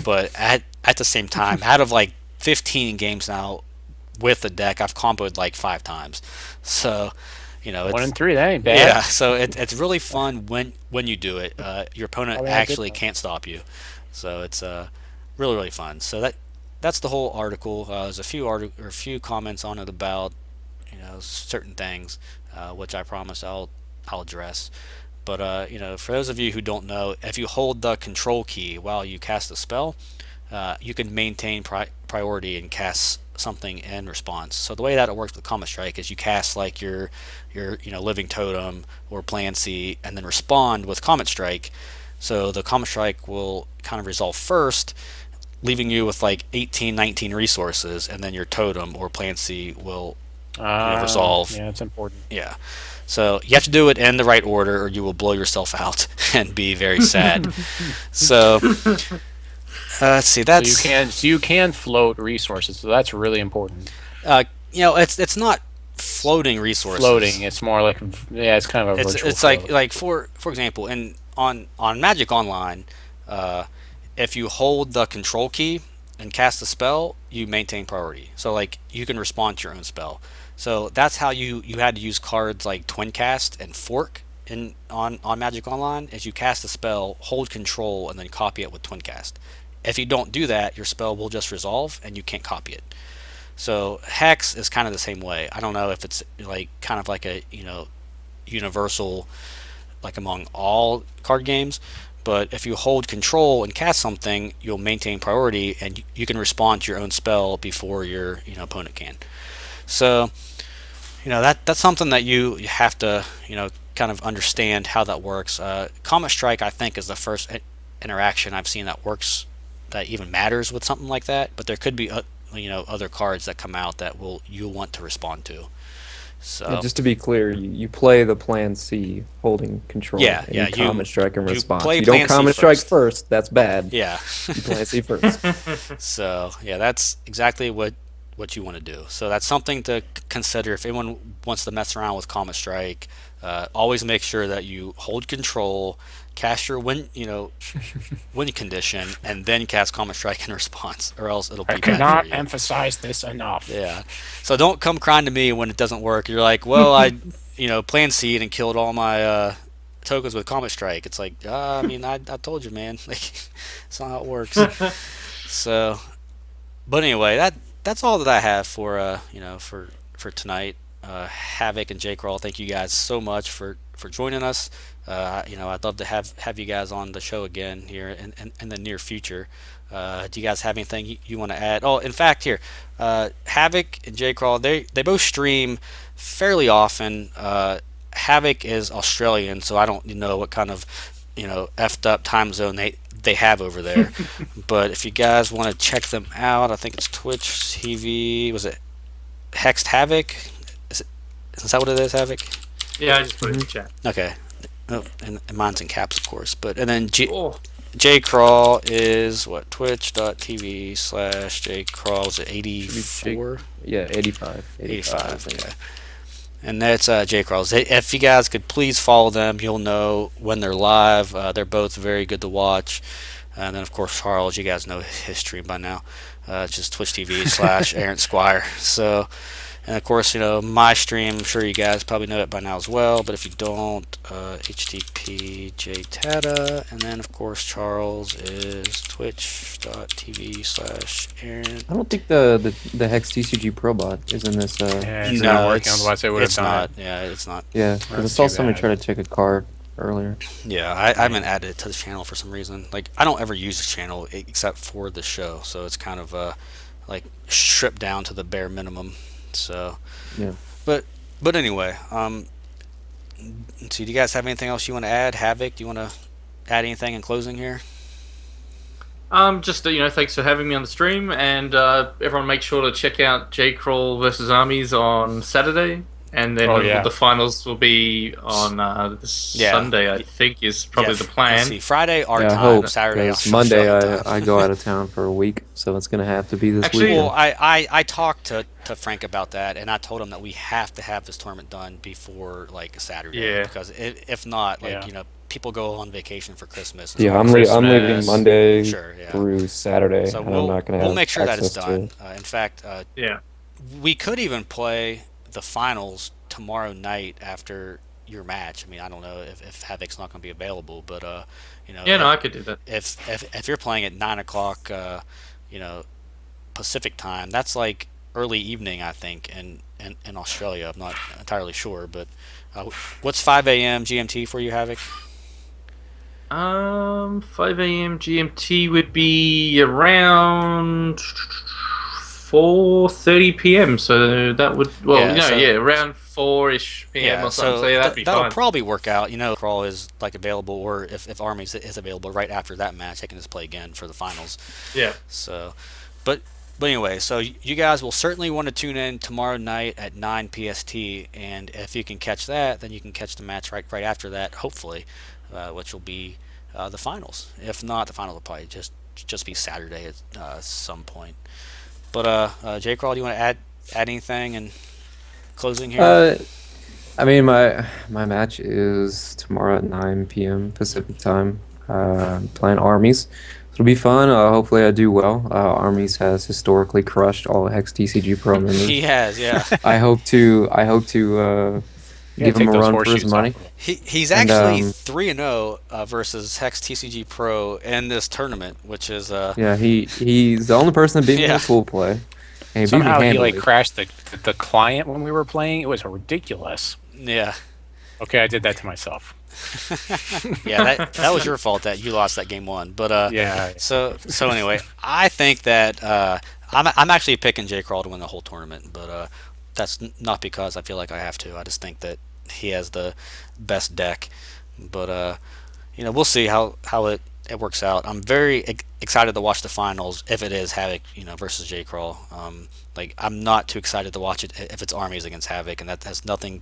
but at the same time, out of like 15 games now with the deck, I've comboed like 5 times. So, it's 1 and 3, that ain't bad. yeah. So it's really fun when you do it. Your opponent Oh, yeah, actually good. can't stop you. So it's really fun. So that's the whole article. There's a few comments on it about certain things, which I promise I'll address. But for those of you who don't know, if you hold the control key while you cast a spell, you can maintain priority and cast something in response. So the way that it works with Comet Strike is you cast like your Living Totem or Plan C, and then respond with Comet Strike. So the Comet Strike will kind of resolve first, leaving you with like 18, 19 resources, and then your Totem or Plan C will resolve. Yeah, it's important. Yeah. So you have to do it in the right order, or you will blow yourself out and be very sad. So let's see. That's So you can float resources, so that's really important. it's not floating resources. Floating, it's more like it's kind of a virtual. It's float. like for example, on Magic Online, if you hold the control key and cast a spell, you maintain priority. So like you can respond to your own spell. So that's how you had to use cards like Twin Cast and Fork on Magic Online. Is you cast a spell, hold control, and then copy it with Twin Cast. If you don't do that, your spell will just resolve and you can't copy it. So Hex is kind of the same way. I don't know if it's like kind of like a universal like among all card games, but if you hold control and cast something, you'll maintain priority and you can respond to your own spell before your opponent can. So that's something that you have to kind of understand how that works. Comet Strike I think is the first interaction I've seen that works, that even matters with something like that. But there could be other cards that come out that you'll want to respond to. So Yeah, just to be clear, you play the Plan C holding control. Yeah, and yeah, you Comet Strike in you response. play You don't Plan C Comet Strike first. first. That's bad. yeah. You Plan C first. So yeah, that's exactly what you want to do. So that's something to consider if anyone wants to mess around with Comet Strike. Always make sure that you hold control, cast your win condition, and then cast Comet Strike in response, or else it'll be I bad cannot for you. emphasize this enough. Yeah. So don't come crying to me when it doesn't work. You're like, well, I Plan seed and killed all my tokens with Comet Strike. It's like, I mean, I told you, man. Like, it's not how it works. So, but anyway, that's all that I have for for tonight. Havoc and J Crawl, thank you guys so much for joining us. I'd love to have you guys on the show again here in the near future. Do you guys have anything you want to add? Oh, in fact, here, Havoc and J Crawl, they both stream fairly often. Havoc is Australian, so I don't know what kind of effed up time zone they have over there. But if you guys want to check them out, I think it's Twitch TV. Was it Hext Havoc? Is that what it is, Havoc? Yeah, I just put it in the chat. Okay. Oh, and mine's in caps, of course. But and then Oh, J Crawl is what? Twitch.tv/J Crawl. Is it 84? Yeah, 85. 85. Okay. And that's J Crawls. If you guys could please follow them, you'll know when they're live. They're both very good to watch. And then of course Charles, you guys know his stream by now. It's just Twitch TV/Aaron Squire. So. And of course, my stream, I'm sure you guys probably know it by now as well, but if you don't, HTTP JTata, and then of course Charles is twitch.tv/Aaron. I don't think the HexTCGPro bot is in this. Yeah, it's No, not working. Otherwise, I would have it's done not. it. Yeah, it's not. Yeah, because I That's saw too somebody bad. try to check a card earlier. Yeah, I haven't added it to the channel for some reason. Like, I don't ever use the channel except for the show, so it's kind of like stripped down to the bare minimum. So, Yeah. but anyway, let's see. Do you guys have anything else you want to add? Havoc, do you want to add anything in closing here? Just thanks for having me on the stream, and everyone make sure to check out J Crawl versus Armies on Saturday, and then the finals will be on this Sunday. I think is probably the plan. Let's see, Friday our I time, hope, Saturday 'cause Australia Monday time. I go out of town for a week, so it's gonna have to be this Actually, weekend. Well, I talked to Frank about that, and I told him that we have to have this tournament done before like Saturday, Yeah. because if not, like Yeah. people go on vacation for Christmas. Yeah, I'm Christmas. leaving Monday Sure, yeah. through Saturday, So and I'm not going to we'll have make sure that it's access to done. it. In fact, Yeah. we could even play the finals tomorrow night after your match. I mean, I don't know if Havoc's not going to be available, but Yeah, no, I could do that. if you're playing at 9 o'clock, Pacific time, that's like early evening, I think, in Australia. I'm not entirely sure, but what's 5 a.m. GMT for you, Havoc? 5 a.m. GMT would be around 4:30 p.m. So that would around 4-ish p.m. or something. So yeah, that'd be that'll fine. probably work out. Crawl is like available, or if Armies is available right after that match, they can just play again for the finals. Yeah. So, but anyway, so you guys will certainly want to tune in tomorrow night at 9 PST, and if you can catch that, then you can catch the match right after that, hopefully, which will be the finals. If not, the finals will probably just be Saturday at some point. But J. Crawl, do you want to add anything in closing here? I mean, my match is tomorrow at 9 p.m. Pacific time. Playing Armies. It'll be fun. Hopefully, I do well. Armies has historically crushed all HexTCGPro members. He has, yeah. I hope to give him a run for his money. He's actually 3-0 versus HexTCGPro in this tournament, which is yeah. He's the only person that beat me in pool play. And somehow beat me he handily. crashed the client when we were playing. It was ridiculous. Yeah. Okay, I did that to myself. Yeah, that was your fault that you lost that game one. But yeah. So anyway, I think that I'm actually picking J. Crawl to win the whole tournament, but that's not because I feel like I have to. I just think that he has the best deck. But we'll see how it works out. I'm very excited to watch the finals if it is Havoc versus J. Crawl. I'm not too excited to watch it if it's Armies against Havoc, and that has nothing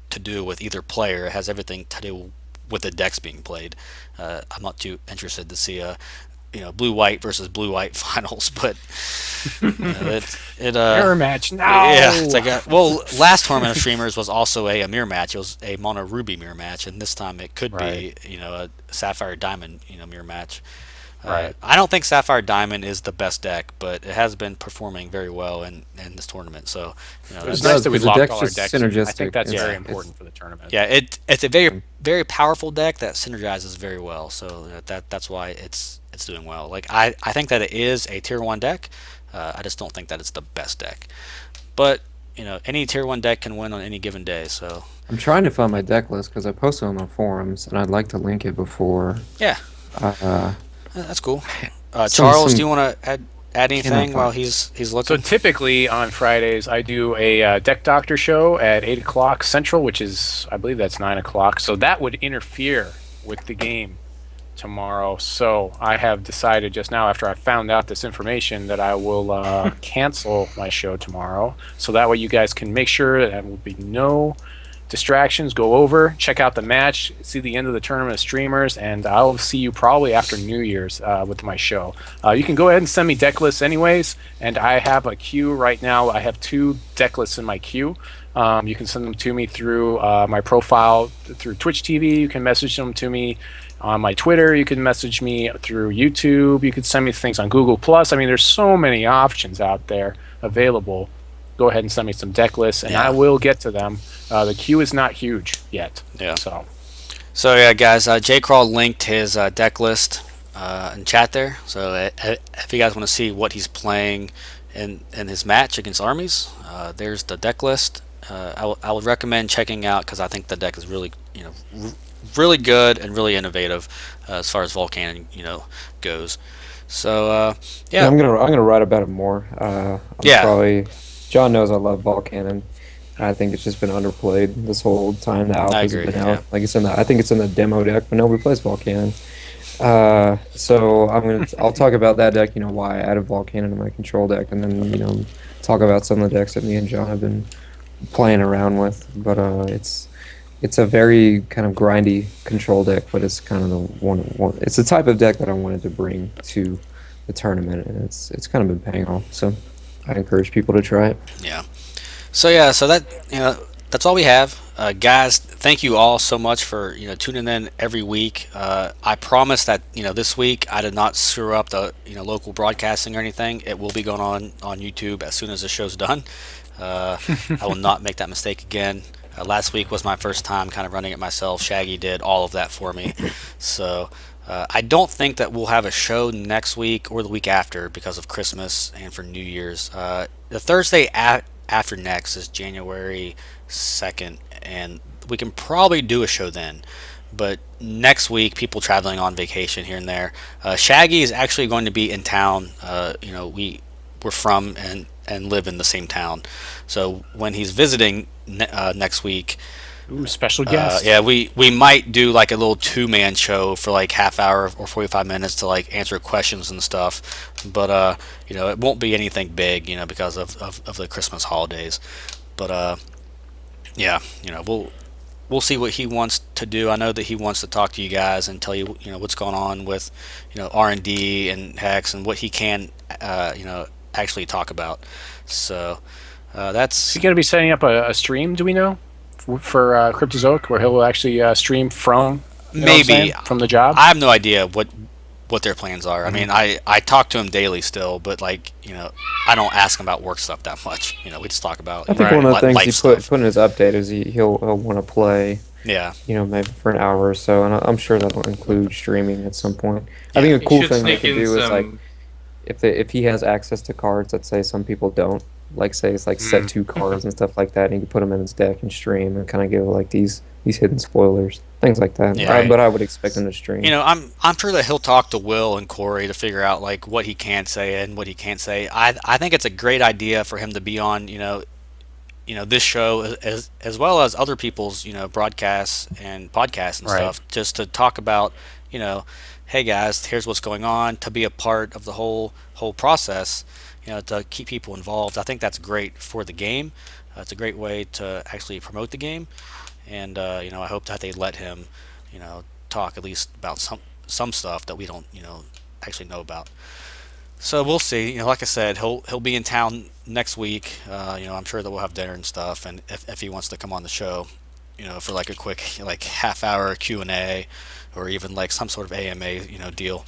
to do with either player. It has everything to do with the decks being played. I'm not too interested to see a blue-white versus blue-white finals, but mirror match. No. Yeah, it's like last tournament of streamers was also a mirror match. It was a mono ruby mirror match, and this time it could be a sapphire diamond mirror match. Right. I don't think Sapphire Diamond is the best deck, but it has been performing very well in this tournament. So it's nice that we locked all our just decks. synergistic. I think that's very important for the tournament. Yeah, it's a very very powerful deck that synergizes very well. So that's why it's doing well. Like I think that it is a tier 1 deck. I just don't think that it's the best deck. But any tier 1 deck can win on any given day. So I'm trying to find my deck list because I posted on the forums, and I'd like to link it before. Yeah. That's cool. Charles, do you want to add anything while he's looking? So typically on Fridays, I do a Deck Doctor show at 8 o'clock Central, which is, I believe that's 9 o'clock. So that would interfere with the game tomorrow. So I have decided just now, after I found out this information, that I will cancel my show tomorrow. So that way you guys can make sure that there will be no distractions. Go over, check out the match, see the end of the tournament of streamers, and I'll see you probably after New Year's with my show. You can go ahead and send me deck lists anyways, and I have a queue right now. I have 2 deck lists in my queue. You can send them to me through my profile through Twitch TV. You can message them to me on my Twitter. You can message me through YouTube. You can send me things on Google+. I mean, there's so many options out there available. Go ahead and send me some deck lists, and I will get to them. The queue is not huge yet. Yeah. So yeah, guys, J. Crawl linked his deck list in chat there. So if you guys want to see what he's playing in his match against Armies, there's the deck list. I would recommend checking out because I think the deck is really really good and really innovative as far as Volcanic goes. So Yeah, yeah, I'm gonna write about it more. yeah, John knows I love Volcanon. I think it's just been underplayed this whole time the I alphas have agree. been Yeah, out. Like I think it's in the demo deck, but nobody plays Volcanon. So I'll talk about that deck. Why I added Volcanon to my control deck, and then talk about some of the decks that me and John have been playing around with. But it's a very kind of grindy control deck, but it's kind of the one. It's the type of deck that I wanted to bring to the tournament, and it's kind of been paying off. So I encourage people to try it. yeah. So yeah, so that that's all we have, guys. Thank you all so much for tuning in every week. I promise that this week I did not screw up the local broadcasting or anything. It will be going on YouTube as soon as the show's done. I will not make that mistake again. Last week was my first time kind of running it myself. Shaggy did all of that for me, so. I don't think that we'll have a show next week or the week after because of Christmas and for New Year's. The Thursday after next is January 2nd, and we can probably do a show then. But next week, people traveling on vacation here and there. Shaggy is actually going to be in town. We're from and live in the same town, so when he's visiting next week, Ooh, special guest. yeah, we might do like a little two-man show for like half hour or 45 minutes to like answer questions and stuff. But it won't be anything big, because of the Christmas holidays. But yeah, we'll see what he wants to do. I know that he wants to talk to you guys and tell you, what's going on with, R&D and Hex and what he can, actually talk about. So that's Is he going to be setting up a stream? Do we know for Cryptozoic, where he'll actually stream from? maybe. From the job. I have no idea what their plans are. I mean, I talk to him daily still, but like, I don't ask him about work stuff that much. We just talk about I think Right. one of the things life he stuff. put in his update is he'll want to play, Yeah, maybe for an hour or so, and I'm sure that'll include streaming at some point. I Yeah. think a He cool should thing they sneak could in do is like some. if he has access to cards that say some people don't, like say it's like set two cards and stuff like that, and he can put them in his deck and stream and kind of give like these hidden spoilers, things like that. Yeah. But I would expect him to stream. I'm sure that he'll talk to Will and Corey to figure out like what he can say and what he can't say. I think it's a great idea for him to be on this show as well as other people's broadcasts and podcasts and Right. stuff, just to talk about hey guys, here's what's going on, to be a part of the whole process, to keep people involved. I think that's great for the game. It's a great way to actually promote the game, and I hope that they let him talk at least about some stuff that we don't actually know about. So we'll see. Like I said, he'll be in town next week. I'm sure that we'll have dinner and stuff, and if he wants to come on the show, for like a quick like half hour Q&A, or even like some sort of AMA deal,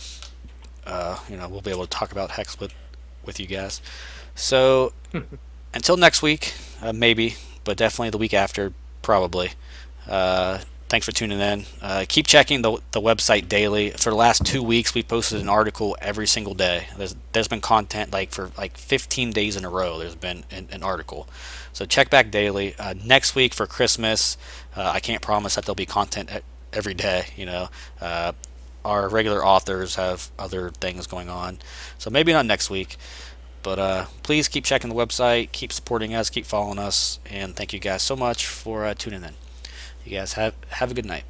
we'll be able to talk about Hex with you guys. So until next week, maybe, but definitely the week after, probably. Thanks for tuning in. Keep checking the website daily. For the last 2 weeks, we posted an article every single day. There's been content like for like 15 days in a row. There's been an article. So check back daily. Next week for Christmas, I can't promise that there'll be content every day. Our regular authors have other things going on, so maybe not next week. But please keep checking the website, keep supporting us, keep following us, and thank you guys so much for tuning in. You guys have a good night.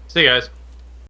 See you guys.